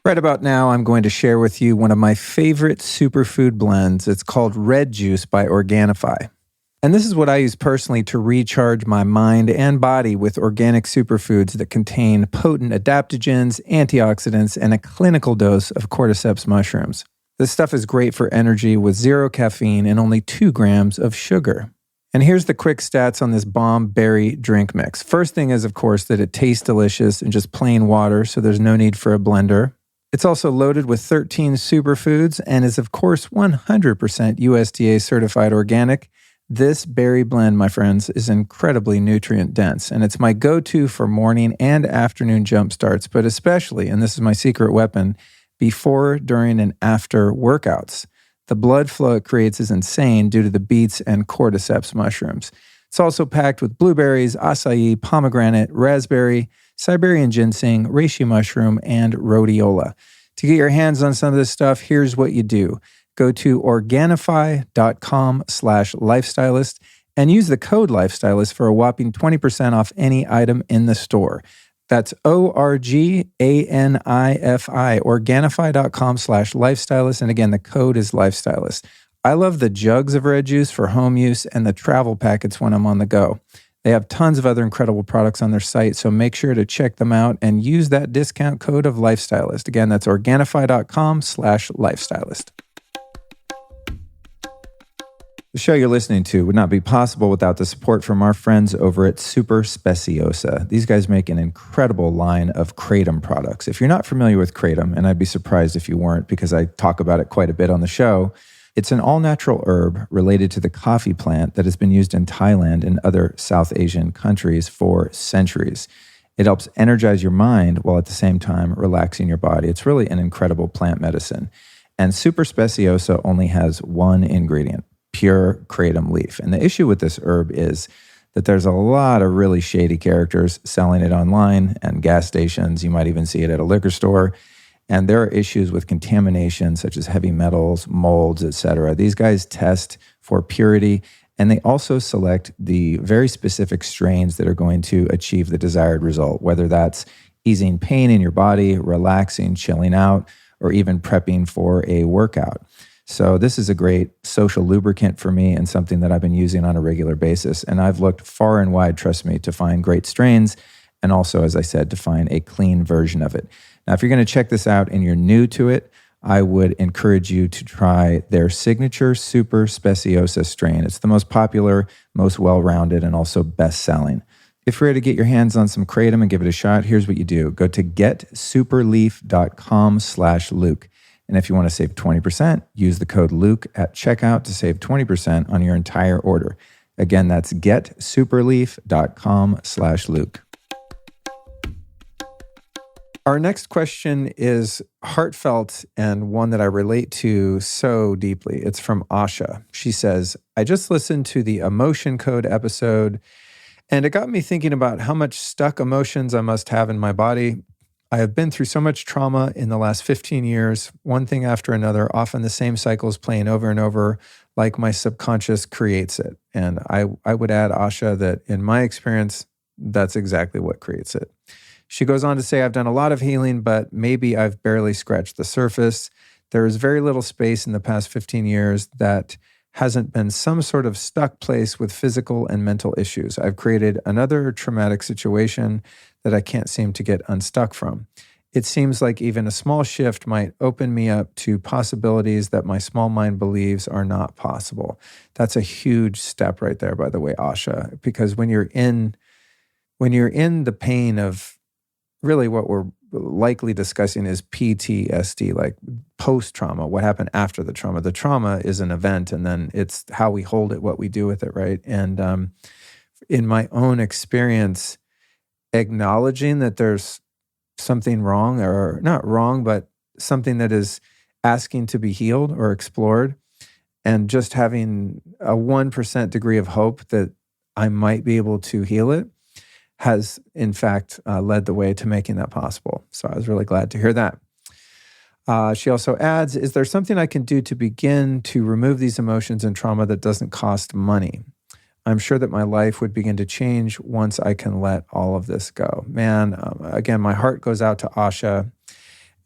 Right about now, I'm going to share with you one of my favorite superfood blends. It's called Red Juice by Organifi. And this is what I use personally to recharge my mind and body with organic superfoods that contain potent adaptogens, antioxidants, and a clinical dose of cordyceps mushrooms. This stuff is great for energy with 0 caffeine and only 2 grams of sugar. And here's the quick stats on this bomb berry drink mix. First thing is, of course, that it tastes delicious in just plain water, so there's no need for a blender. It's also loaded with 13 superfoods and is, of course, 100% USDA certified organic. This berry blend, my friends, is incredibly nutrient dense, and it's my go-to for morning and afternoon jump starts, but especially, and this is my secret weapon, before, during, and after workouts. The blood flow it creates is insane due to the beets and cordyceps mushrooms. It's also packed with blueberries, acai, pomegranate, raspberry, Siberian ginseng, reishi mushroom, and rhodiola. To get your hands on some of this stuff, here's what you do. Go to Organifi.com/lifestylist and use the code lifestylist for a whopping 20% off any item in the store. That's ORGANIFI, Organifi.com/lifestylist. And again, the code is lifestylist. I love the jugs of red juice for home use and the travel packets when I'm on the go. They have tons of other incredible products on their site, so make sure to check them out and use that discount code of Lifestylist. Again, that's Organifi.com/Lifestylist. The show you're listening to would not be possible without the support from our friends over at Super Speciosa. These guys make an incredible line of kratom products. If you're not familiar with kratom, and I'd be surprised if you weren't because I talk about it quite a bit on the show, it's an all-natural herb related to the coffee plant that has been used in Thailand and other South Asian countries for centuries. It helps energize your mind while at the same time relaxing your body. It's really an incredible plant medicine. And Super Speciosa only has one ingredient, pure kratom leaf. And the issue with this herb is that there's a lot of really shady characters selling it online and gas stations. You might even see it at a liquor store. And there are issues with contamination such as heavy metals, molds, etc. These guys test for purity, and they also select the very specific strains that are going to achieve the desired result, whether that's easing pain in your body, relaxing, chilling out, or even prepping for a workout. So this is a great social lubricant for me and something that I've been using on a regular basis. And I've looked far and wide, trust me, to find great strains and also, as I said, to find a clean version of it. Now, if you're going to check this out and you're new to it, I would encourage you to try their signature Super Speciosa strain. It's the most popular, most well-rounded, and also best-selling. If you're ready to get your hands on some kratom and give it a shot, here's what you do. Go to getsuperleaf.com/Luke. And if you want to save 20%, use the code Luke at checkout to save 20% on your entire order. Again, that's getsuperleaf.com/Luke. Our next question is heartfelt and one that I relate to so deeply. It's from Asha. She says, I just listened to the Emotion Code episode, and it got me thinking about how much stuck emotions I must have in my body. I have been through so much trauma in the last 15 years, one thing after another, often the same cycles playing over and over, like my subconscious creates it. And I would add, Asha, that in my experience, that's exactly what creates it. She goes on to say, I've done a lot of healing, but maybe I've barely scratched the surface. There is very little space in the past 15 years that hasn't been some sort of stuck place with physical and mental issues. I've created another traumatic situation that I can't seem to get unstuck from. It seems like even a small shift might open me up to possibilities that my small mind believes are not possible. That's a huge step right there, by the way, Asha, because when you're in the pain of really what we're likely discussing is PTSD, like post-trauma, what happened after the trauma. The trauma is an event, and then it's how we hold it, what we do with it, right? And in my own experience, acknowledging that there's something wrong, or not wrong, but something that is asking to be healed or explored, and just having a 1% degree of hope that I might be able to heal it has, in fact, led the way to making that possible. So I was really glad to hear that. She also adds, is there something I can do to begin to remove these emotions and trauma that doesn't cost money? I'm sure that my life would begin to change once I can let all of this go. Man, again, my heart goes out to Asha,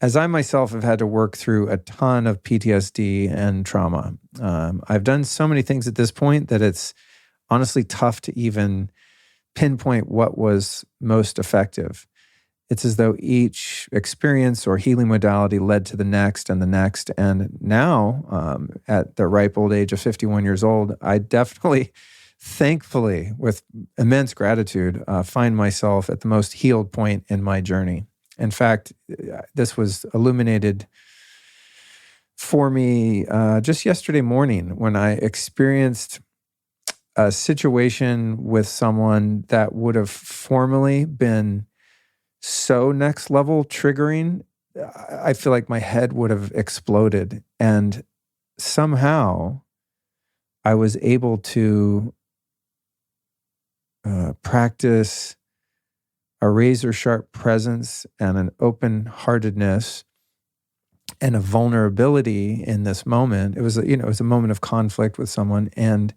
as I myself have had to work through a ton of PTSD and trauma. I've done so many things at this point that it's honestly tough to even pinpoint what was most effective. It's as though each experience or healing modality led to the next and the next. And now, at the ripe old age of 51 years old, I definitely, thankfully, with immense gratitude, find myself at the most healed point in my journey. In fact, this was illuminated for me just yesterday morning when I experienced a situation with someone that would have formerly been so next level triggering. I feel like my head would have exploded. And somehow I was able to practice a razor sharp presence and an open-heartedness and a vulnerability in this moment. It was a moment of conflict with someone, and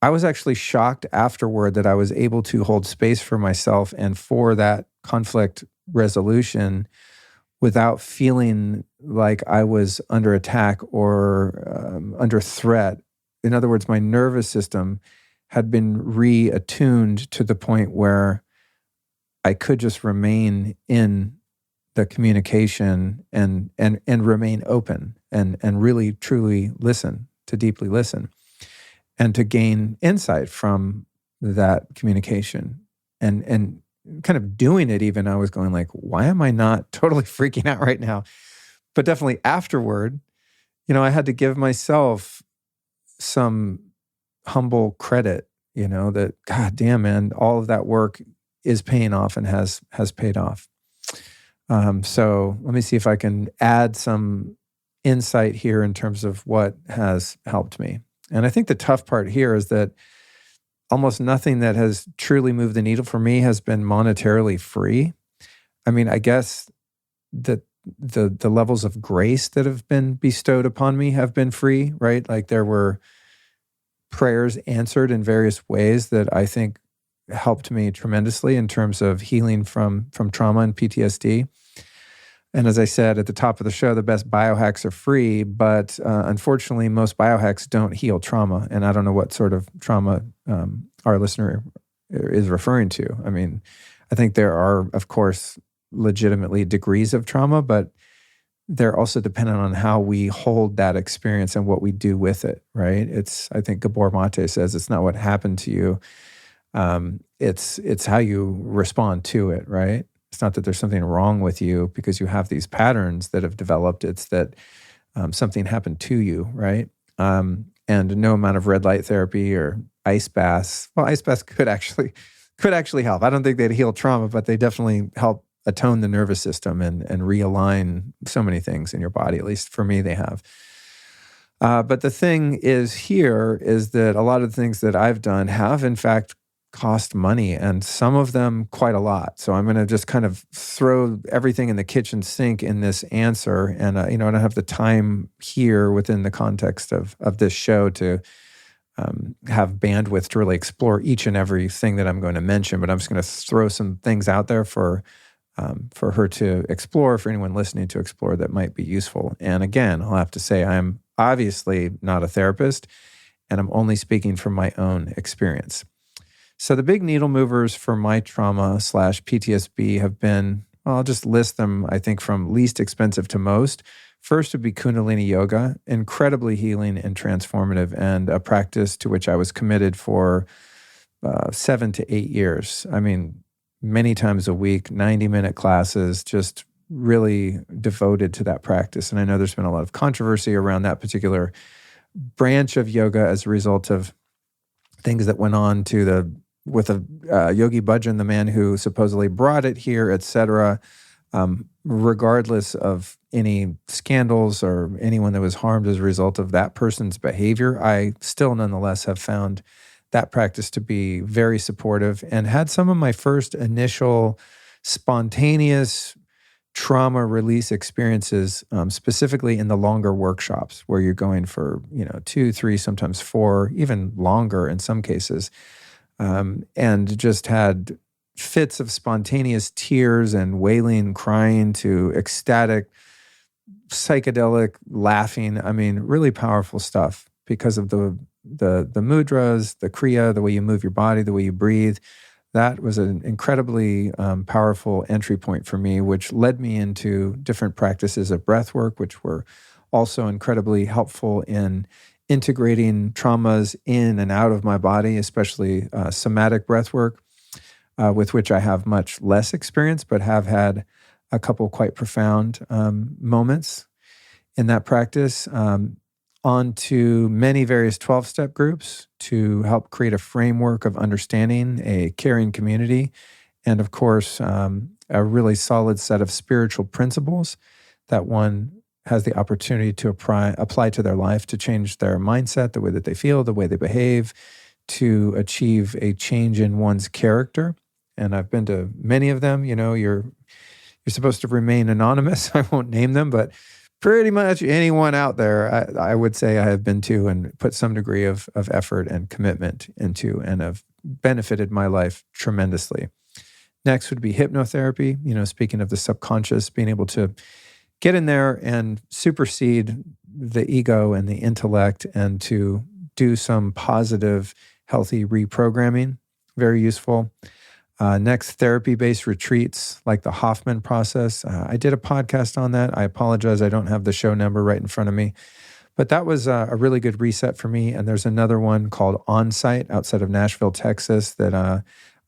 I was actually shocked afterward that I was able to hold space for myself and for that conflict resolution without feeling like I was under attack or under threat. In other words, my nervous system had been reattuned to the point where I could just remain in the communication and remain open and really truly listen, to deeply listen, and to gain insight from that communication. And kind of doing it, even I was going like, why am I not totally freaking out right now? But definitely afterward, I had to give myself some humble credit, that God damn, man, all of that work is paying off and has paid off. So let me see if I can add some insight here in terms of what has helped me. And I think the tough part here is that almost nothing that has truly moved the needle for me has been monetarily free. I mean, I guess that the levels of grace that have been bestowed upon me have been free, right? Like there were prayers answered in various ways that I think helped me tremendously in terms of healing from trauma and PTSD. And as I said at the top of the show, the best biohacks are free, but unfortunately, most biohacks don't heal trauma. And I don't know what sort of trauma our listener is referring to. I mean, I think there are, of course, legitimately degrees of trauma, but they're also dependent on how we hold that experience and what we do with it, right? I think Gabor Mate says, it's not what happened to you. It's how you respond to it, right? It's not that there's something wrong with you because you have these patterns that have developed. It's that something happened to you, right? And no amount of red light therapy or ice baths. Well, ice baths could actually help. I don't think they'd heal trauma, but they definitely help atone the nervous system and realign so many things in your body. At least for me, they have. But the thing is that a lot of the things that I've done have, in fact, cost money, and some of them quite a lot. So I'm going to just kind of throw everything in the kitchen sink in this answer. And, I don't have the time here within the context of this show to have bandwidth to really explore each and every thing that I'm going to mention. But I'm just going to throw some things out there for her to explore, for anyone listening to explore that might be useful. And again, I'll have to say I'm obviously not a therapist, and I'm only speaking from my own experience. So the big needle movers for my trauma/PTSD have been, well, I'll just list them, I think, from least expensive to most. First would be Kundalini Yoga, incredibly healing and transformative, and a practice to which I was committed for 7 to 8 years. I mean, many times a week, 90-minute classes, just really devoted to that practice. And I know there's been a lot of controversy around that particular branch of yoga as a result of things that went on with Yogi Bhajan, the man who supposedly brought it here, etc. Regardless of any scandals or anyone that was harmed as a result of that person's behavior, I still nonetheless have found that practice to be very supportive and had some of my first initial spontaneous trauma release experiences, specifically in the longer workshops where you're going for 2, 3, sometimes 4, even longer in some cases, and just had fits of spontaneous tears and wailing, crying to ecstatic, psychedelic laughing. I mean, really powerful stuff because of the mudras, the kriya, the way you move your body, the way you breathe. That was an incredibly powerful entry point for me, which led me into different practices of breath work, which were also incredibly helpful in integrating traumas in and out of my body, especially somatic breath work, with which I have much less experience, but have had a couple quite profound moments in that practice. On to many various 12-step groups to help create a framework of understanding, a caring community, and of course, a really solid set of spiritual principles that one has the opportunity to apply to their life to change their mindset, the way that they feel, the way they behave, to achieve a change in one's character. And I've been to many of them. You're supposed to remain anonymous. I won't name them, but pretty much anyone out there, I would say I have been to and put some degree of effort and commitment into, and have benefited my life tremendously. Next would be hypnotherapy. Speaking of the subconscious, being able to get in there and supersede the ego and the intellect and to do some positive, healthy reprogramming. Very useful. Next, therapy-based retreats like the Hoffman process. I did a podcast on that. I apologize. I don't have the show number right in front of me. But that was a really good reset for me. And there's another one called Onsite outside of Nashville, Texas that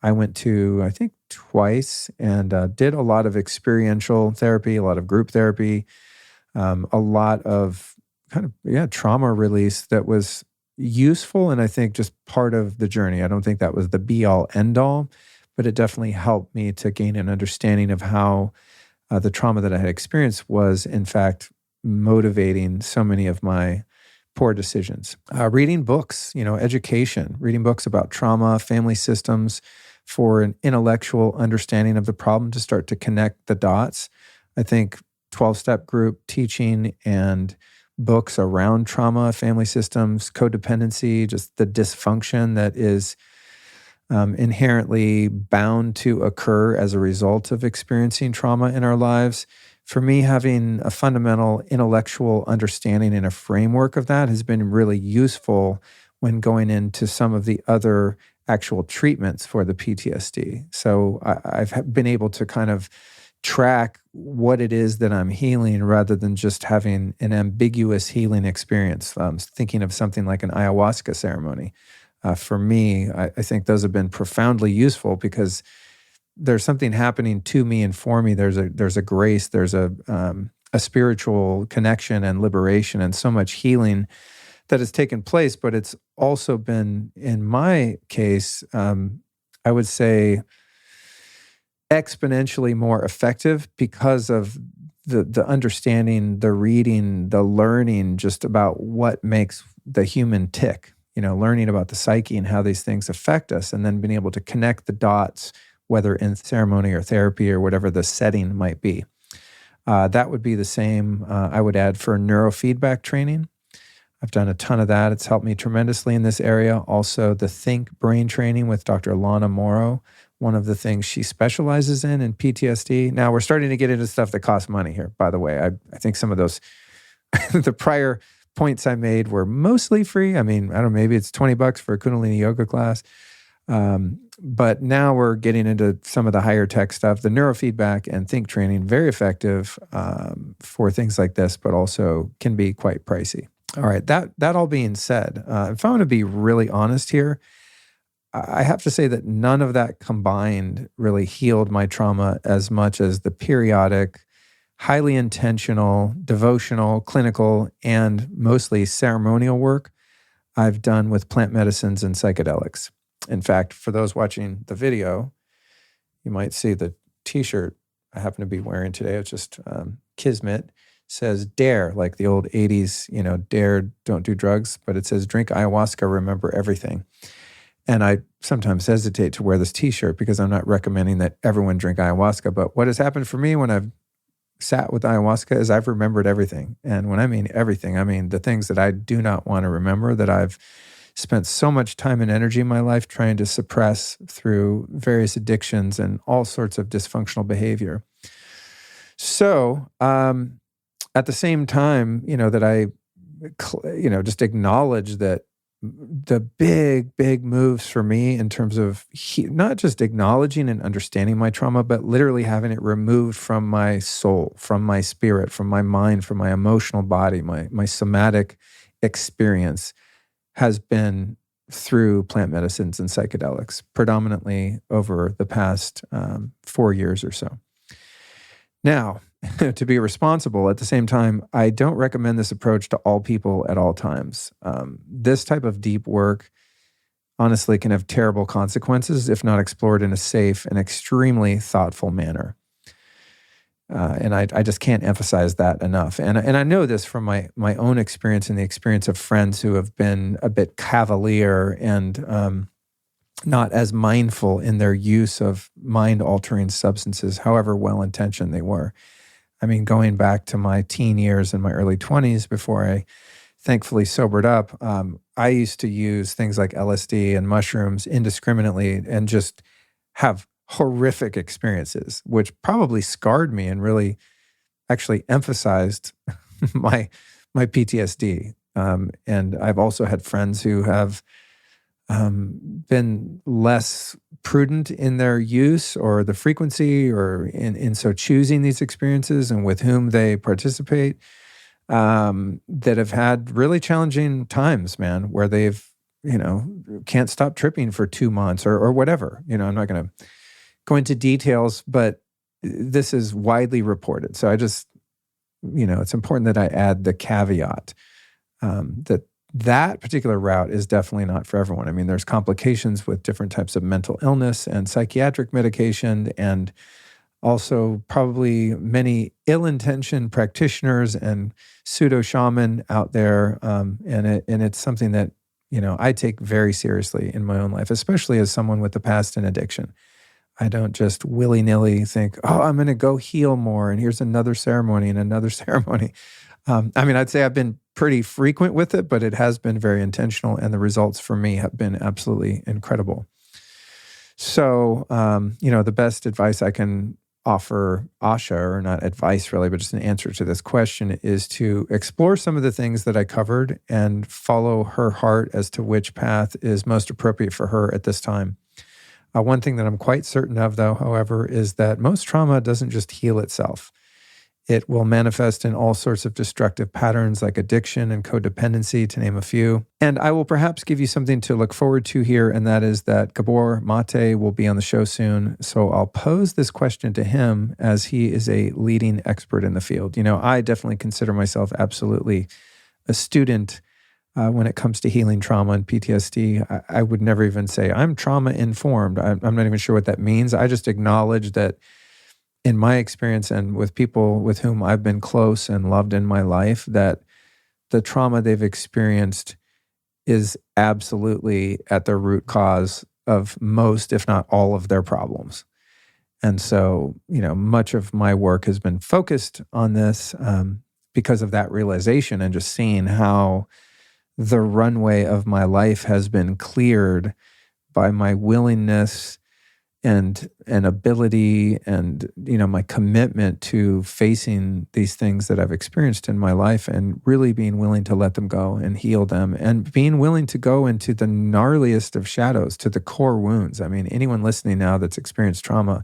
I went to, I think, twice and did a lot of experiential therapy, a lot of group therapy, a lot of trauma release that was useful and I think just part of the journey. I don't think that was the be-all, end-all, but it definitely helped me to gain an understanding of how the trauma that I had experienced was, in fact, motivating so many of my poor decisions. Reading books, education, reading books about trauma, family systems for an intellectual understanding of the problem to start to connect the dots. I think 12-step group teaching and books around trauma, family systems, codependency, just the dysfunction that is inherently bound to occur as a result of experiencing trauma in our lives. For me, having a fundamental intellectual understanding and a framework of that has been really useful when going into some of the other actual treatments for the PTSD. So I've been able to kind of track what it is that I'm healing rather than just having an ambiguous healing experience. Thinking of something like an ayahuasca ceremony. For me, I think those have been profoundly useful because there's something happening to me and for me. There's a grace, there's a spiritual connection and liberation and so much healing that has taken place. But it's also been, in my case, I would say, exponentially more effective because of the understanding, the reading, the learning just about what makes the human tick, learning about the psyche and how these things affect us, and then being able to connect the dots, whether in ceremony or therapy or whatever the setting might be. That would be the same, I would add, for neurofeedback training. I've done a ton of that. It's helped me tremendously in this area. Also, the Think Brain training with Dr. Lana Morrow, one of the things she specializes in PTSD. Now, we're starting to get into stuff that costs money here, by the way. I think some of those, the prior points I made were mostly free. I mean, I don't know, maybe it's $20 for a Kundalini yoga class. But now we're getting into some of the higher tech stuff. The neurofeedback and think training, very effective for things like this, but also can be quite pricey. All right, that all being said, if I want to be really honest here, I have to say that none of that combined really healed my trauma as much as the periodic, highly intentional, devotional, clinical, and mostly ceremonial work I've done with plant medicines and psychedelics. In fact, for those watching the video, you might see the t-shirt I happen to be wearing today. It's just Kismet. Says DARE, like the old 80s, DARE, don't do drugs, but it says drink ayahuasca, remember everything. And I sometimes hesitate to wear this t-shirt because I'm not recommending that everyone drink ayahuasca. But what has happened for me when I've sat with ayahuasca is I've remembered everything. And when I mean everything, I mean the things that I do not want to remember, that I've spent so much time and energy in my life trying to suppress through various addictions and all sorts of dysfunctional behavior. So, at the same time, that I, just acknowledge that the big moves for me in terms of not just acknowledging and understanding my trauma, but literally having it removed from my soul, from my spirit, from my mind, from my emotional body, my somatic experience has been through plant medicines and psychedelics, predominantly over the past 4 years or so. Now, to be responsible, at the same time, I don't recommend this approach to all people at all times. This type of deep work, honestly, can have terrible consequences if not explored in a safe and extremely thoughtful manner. And I just can't emphasize that enough. And I know this from my own experience and the experience of friends who have been a bit cavalier and not as mindful in their use of mind-altering substances, however well-intentioned they were. I mean, going back to my teen years and my early 20s before I thankfully sobered up, I used to use things like LSD and mushrooms indiscriminately and just have horrific experiences, which probably scarred me and really, actually emphasized my PTSD. And I've also had friends who have been less prudent in their use or the frequency or in so choosing these experiences and with whom they participate, that have had really challenging times, man, where they've, can't stop tripping for 2 months or whatever. I'm not going to go into details, but this is widely reported. So I just, it's important that I add the caveat that particular route is definitely not for everyone. I mean, there's complications with different types of mental illness and psychiatric medication, and also probably many ill-intentioned practitioners and pseudo-shaman out there. And it's something that, I take very seriously in my own life, especially as someone with a past in addiction. I don't just willy-nilly think, I'm going to go heal more, and here's another ceremony and another ceremony. I'd say I've been pretty frequent with it, but it has been very intentional, and the results for me have been absolutely incredible. So, the best advice I can offer Asha, or not advice really, but just an answer to this question, is to explore some of the things that I covered and follow her heart as to which path is most appropriate for her at this time. One thing that I'm quite certain of, though, however, is that most trauma doesn't just heal itself. It will manifest in all sorts of destructive patterns like addiction and codependency, to name a few. And I will perhaps give you something to look forward to here, and that is that Gabor Mate will be on the show soon. So I'll pose this question to him, as he is a leading expert in the field. I definitely consider myself absolutely a student when it comes to healing trauma and PTSD. I would never even say I'm trauma-informed. I'm not even sure what that means. I just acknowledge that in my experience and with people with whom I've been close and loved in my life, that the trauma they've experienced is absolutely at the root cause of most, if not all, of their problems. And so, much of my work has been focused on this because of that realization, and just seeing how the runway of my life has been cleared by my willingness and ability and, my commitment to facing these things that I've experienced in my life, and really being willing to let them go and heal them, and being willing to go into the gnarliest of shadows, to the core wounds. I mean, anyone listening now that's experienced trauma,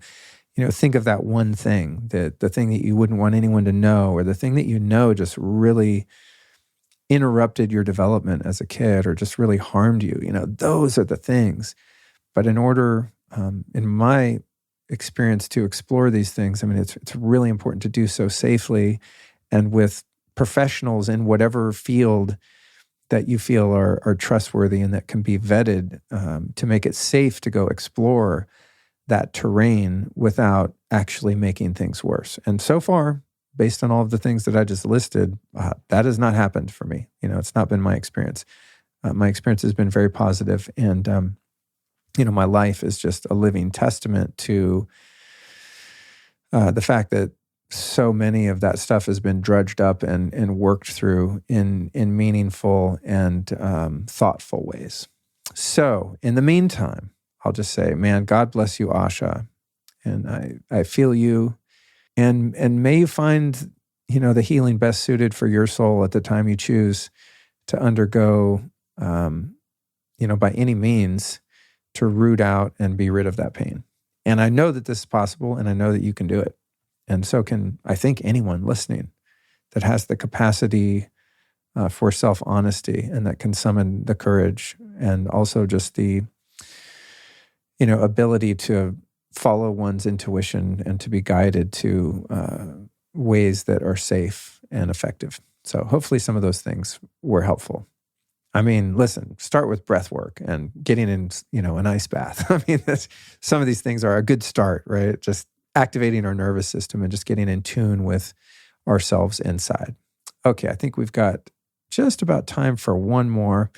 think of that one thing, the thing that you wouldn't want anyone to know, or the thing that just really interrupted your development as a kid, or just really harmed you. Those are the things. But in order, in my experience, to explore these things, it's really important to do so safely and with professionals in whatever field that you feel are trustworthy and that can be vetted, to make it safe to go explore that terrain without actually making things worse. And so far, based on all of the things that I just listed, that has not happened for me. It's not been my experience. My experience has been very positive, and my life is just a living testament to the fact that so many of that stuff has been drudged up and worked through in meaningful and thoughtful ways. So in the meantime, I'll just say, man, God bless you, Asha. And I feel you. And may you find, the healing best suited for your soul at the time you choose to undergo, by any means, to root out and be rid of that pain. And I know that this is possible, and I know that you can do it. And so can, I think, anyone listening that has the capacity for self-honesty, and that can summon the courage, and also just the, ability to follow one's intuition and to be guided to ways that are safe and effective. So hopefully some of those things were helpful. Listen, start with breath work and getting in, an ice bath. Some of these things are a good start, right? Just activating our nervous system and just getting in tune with ourselves inside. Okay, I think we've got just about time for one more.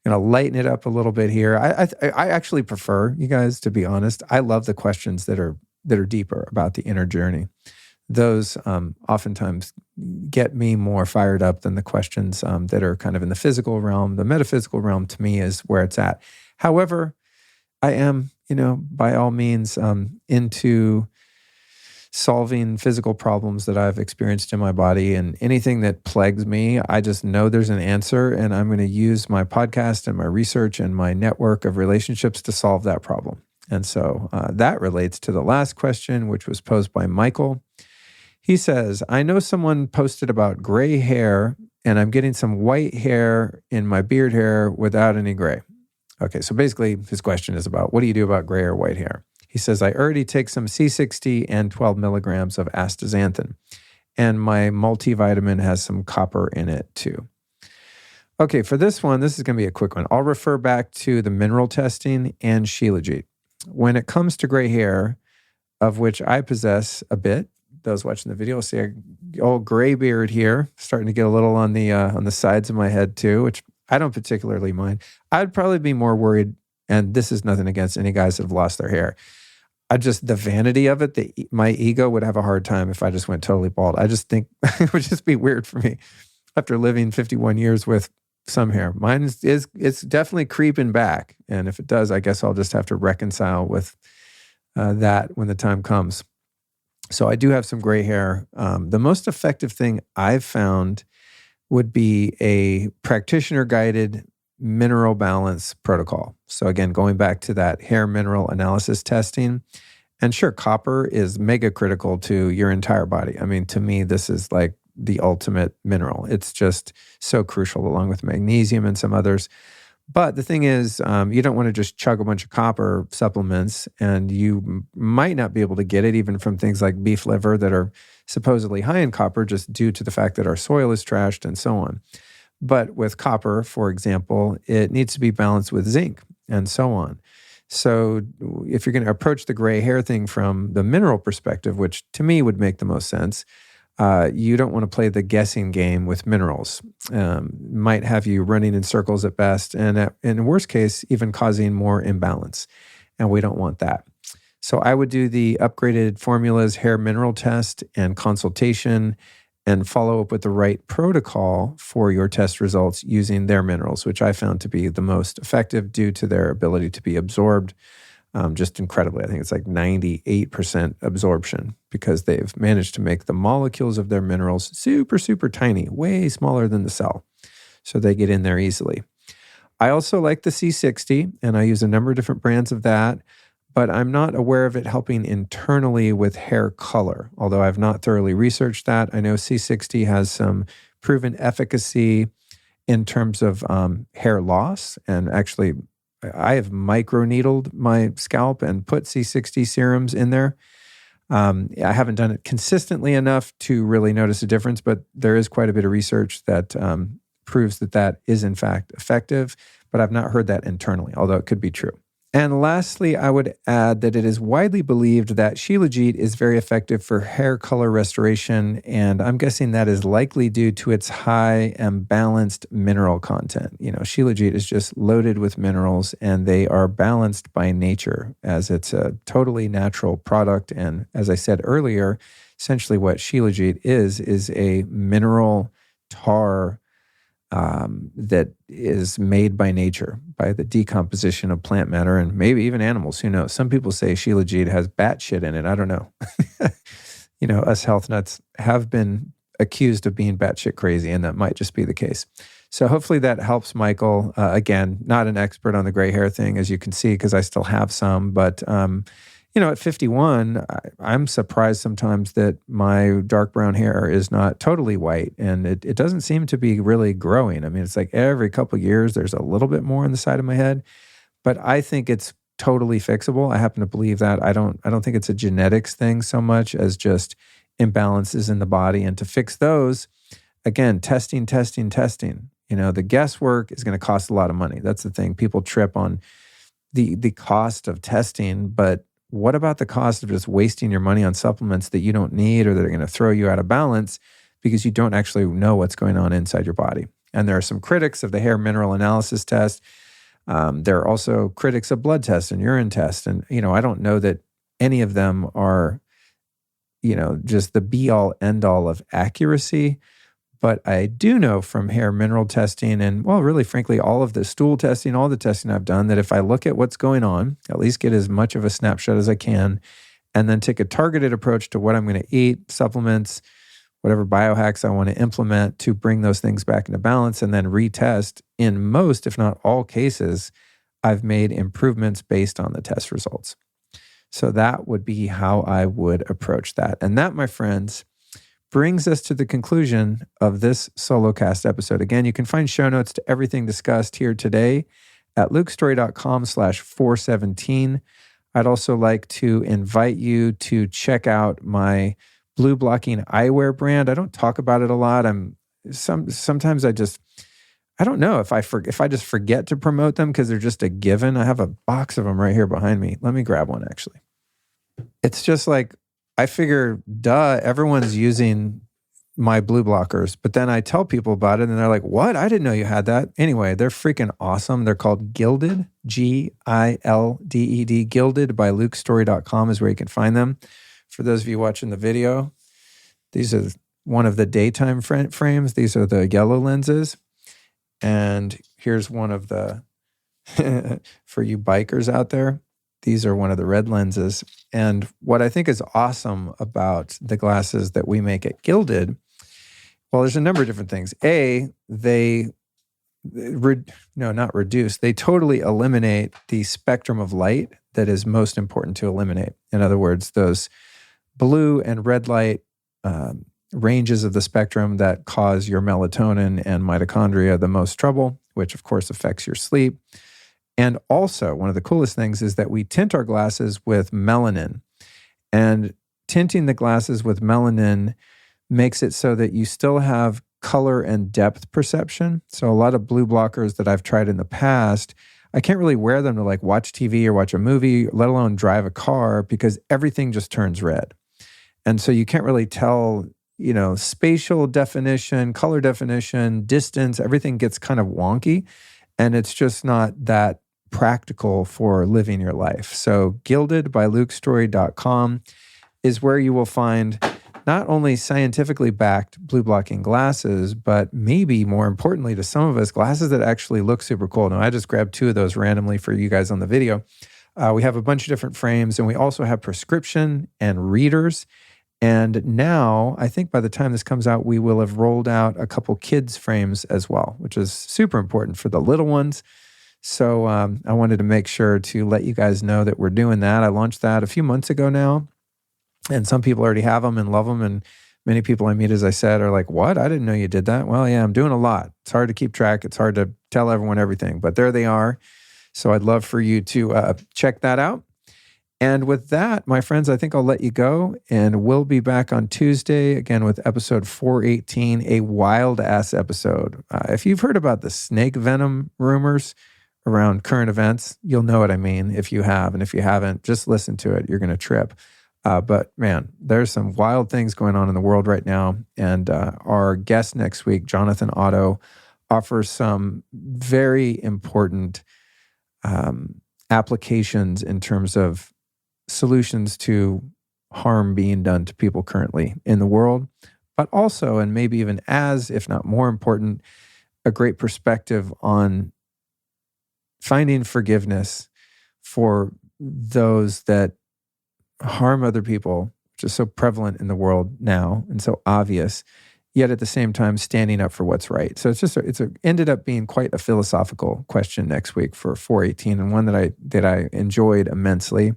I'm going to lighten it up a little bit here. I actually prefer, you guys, to be honest. I love the questions that are deeper about the inner journey. Those oftentimes get me more fired up than the questions that are kind of in the physical realm. The metaphysical realm, to me, is where it's at. However, I am, by all means, into solving physical problems that I've experienced in my body, and anything that plagues me, I just know there's an answer, and I'm going to use my podcast and my research and my network of relationships to solve that problem. And so that relates to the last question, which was posed by Michael. He says, I know someone posted about gray hair, and I'm getting some white hair in my beard hair without any gray. Okay, so basically his question is about, what do you do about gray or white hair? He says, I already take some C60 and 12 milligrams of astaxanthin, and my multivitamin has some copper in it too. Okay, for this one, this is going to be a quick one. I'll refer back to the mineral testing and Shilajit. When it comes to gray hair, of which I possess a bit, those watching the video see a old gray beard here, starting to get a little on the sides of my head too, which I don't particularly mind. I'd probably be more worried, and this is nothing against any guys that have lost their hair. The vanity of it, my ego would have a hard time if I just went totally bald. I just think it would just be weird for me after living 51 years with some hair. Mine it's definitely creeping back. And if it does, I guess I'll just have to reconcile with that when the time comes. So I do have some gray hair. The most effective thing I've found would be a practitioner-guided mineral balance protocol. So again, going back to that hair mineral analysis testing, and sure, copper is mega critical to your entire body. I mean, to me, this is like the ultimate mineral. It's just so crucial, along with magnesium and some others. But the thing is, you don't want to just chug a bunch of copper supplements, and you might not be able to get it even from things like beef liver that are supposedly high in copper just due to the fact that our soil is trashed and so on. But with copper, for example, it needs to be balanced with zinc and so on. So if you're going to approach the gray hair thing from the mineral perspective, which to me would make the most sense, you don't want to play the guessing game with minerals. Might have you running in circles at best, and in worst case, even causing more imbalance. And we don't want that. So I would do the upgraded formulas hair mineral test and consultation, and follow up with the right protocol for your test results using their minerals, which I found to be the most effective due to their ability to be absorbed just incredibly. I think it's like 98% absorption because they've managed to make the molecules of their minerals super, super tiny, way smaller than the cell. So they get in there easily. I also like the C60, and I use a number of different brands of that, but I'm not aware of it helping internally with hair color, although I've not thoroughly researched that. I know C60 has some proven efficacy in terms of hair loss, and actually I have microneedled my scalp and put C60 serums in there. I haven't done it consistently enough to really notice a difference, but there is quite a bit of research that proves that that is in fact effective, but I've not heard that internally, although it could be true. And lastly, I would add that it is widely believed that Shilajit is very effective for hair color restoration, and I'm guessing that is likely due to its high and balanced mineral content. You know, Shilajit is just loaded with minerals, and they are balanced by nature as it's a totally natural product. And as I said earlier, essentially what Shilajit is a mineral tar that is made by nature, by the decomposition of plant matter and maybe even animals. Who knows? Some people say Shilajit has bat shit in it. I don't know. You know, us health nuts have been accused of being batshit crazy, and that might just be the case. So hopefully that helps, Michael. Again, not an expert on the gray hair thing, as you can see, because I still have some, but you know, at 51, I'm surprised sometimes that my dark brown hair is not totally white, and it doesn't seem to be really growing. I mean, it's like every couple of years, there's a little bit more on the side of my head, but I think it's totally fixable. I happen to believe that. I don't think it's a genetics thing so much as just imbalances in the body. And to fix those, again, testing. You know, the guesswork is going to cost a lot of money. That's the thing. People trip on the cost of testing, but what about the cost of just wasting your money on supplements that you don't need or that are going to throw you out of balance because you don't actually know what's going on inside your body? And there are some critics of the hair mineral analysis test. There are also critics of blood tests and urine tests. And, you know, I don't know that any of them are, you know, just the be-all, end-all of accuracy. But I do know from hair mineral testing and, well, really, frankly, all of the stool testing, all the testing I've done, that if I look at what's going on, at least get as much of a snapshot as I can, and then take a targeted approach to what I'm going to eat, supplements, whatever biohacks I want to implement to bring those things back into balance, and then retest. In most, if not all cases, I've made improvements based on the test results. So that would be how I would approach that. And that, my friends, brings us to the conclusion of this Solocast episode. Again, you can find show notes to everything discussed here today at lukestory.com/417. I'd also like to invite you to check out my blue blocking eyewear brand. I don't talk about it a lot. Sometimes I don't know if I just forget to promote them because they're just a given. I have a box of them right here behind me. Let me grab one, actually. It's just like, I figure, everyone's using my blue blockers, but then I tell people about it and they're like, what? I didn't know you had that. Anyway, they're freaking awesome. They're called Gilded, Gilded. Gilded by lukestory.com is where you can find them. For those of you watching the video, these are one of the daytime frames. These are the yellow lenses. And here's one of the, for you bikers out there, these are one of the red lenses. And what I think is awesome about the glasses that we make at Gilded, well, there's a number of different things. They totally eliminate the spectrum of light that is most important to eliminate. In other words, those blue and red light ranges of the spectrum that cause your melatonin and mitochondria the most trouble, which of course affects your sleep. And also, one of the coolest things is that we tint our glasses with melanin. And tinting the glasses with melanin makes it so that you still have color and depth perception. So a lot of blue blockers that I've tried in the past, I can't really wear them to like watch TV or watch a movie, let alone drive a car, because everything just turns red. And so you can't really tell, spatial definition, color definition, distance, everything gets kind of wonky. And it's just not that practical for living your life. So Gilded by lukestory.com is where you will find not only scientifically backed blue blocking glasses, but maybe more importantly to some of us, glasses that actually look super cool. Now, I just grabbed 2 of those randomly for you guys on the video. We have a bunch of different frames, and we also have prescription and readers. And now, I think by the time this comes out, we will have rolled out a couple kids' frames as well, which is super important for the little ones. So I wanted to make sure to let you guys know that we're doing that. I launched that a few months ago now, and some people already have them and love them. And many people I meet, as I said, are like, what? I didn't know you did that. Well, yeah, I'm doing a lot. It's hard to keep track. It's hard to tell everyone everything, but there they are. So I'd love for you to check that out. And with that, my friends, I think I'll let you go, and we'll be back on Tuesday again with episode 418, a wild-ass episode. If you've heard about the snake venom rumors around current events, you'll know what I mean if you have. And if you haven't, just listen to it. You're going to trip. But man, there's some wild things going on in the world right now. And our guest next week, Jonathan Otto, offers some very important applications in terms of solutions to harm being done to people currently in the world, but also, and maybe even as, if not more important, a great perspective on finding forgiveness for those that harm other people, which is so prevalent in the world now and so obvious, yet at the same time standing up for what's right. So it's ended up being quite a philosophical question next week for 418, and one that I enjoyed immensely.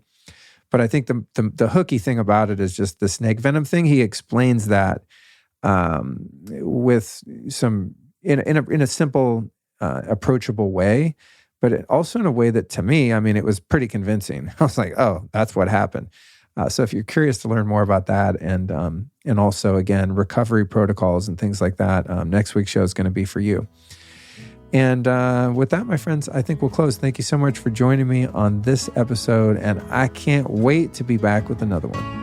But I think the hooky thing about it is just the snake venom thing. He explains that with some in a simple, approachable way, but also in a way that, to me, I mean, it was pretty convincing. I was like, oh, that's what happened. So if you're curious to learn more about that, and also again recovery protocols and things like that, next week's show is going to be for you. And with that, my friends, I think we'll close. Thank you so much for joining me on this episode, and I can't wait to be back with another one.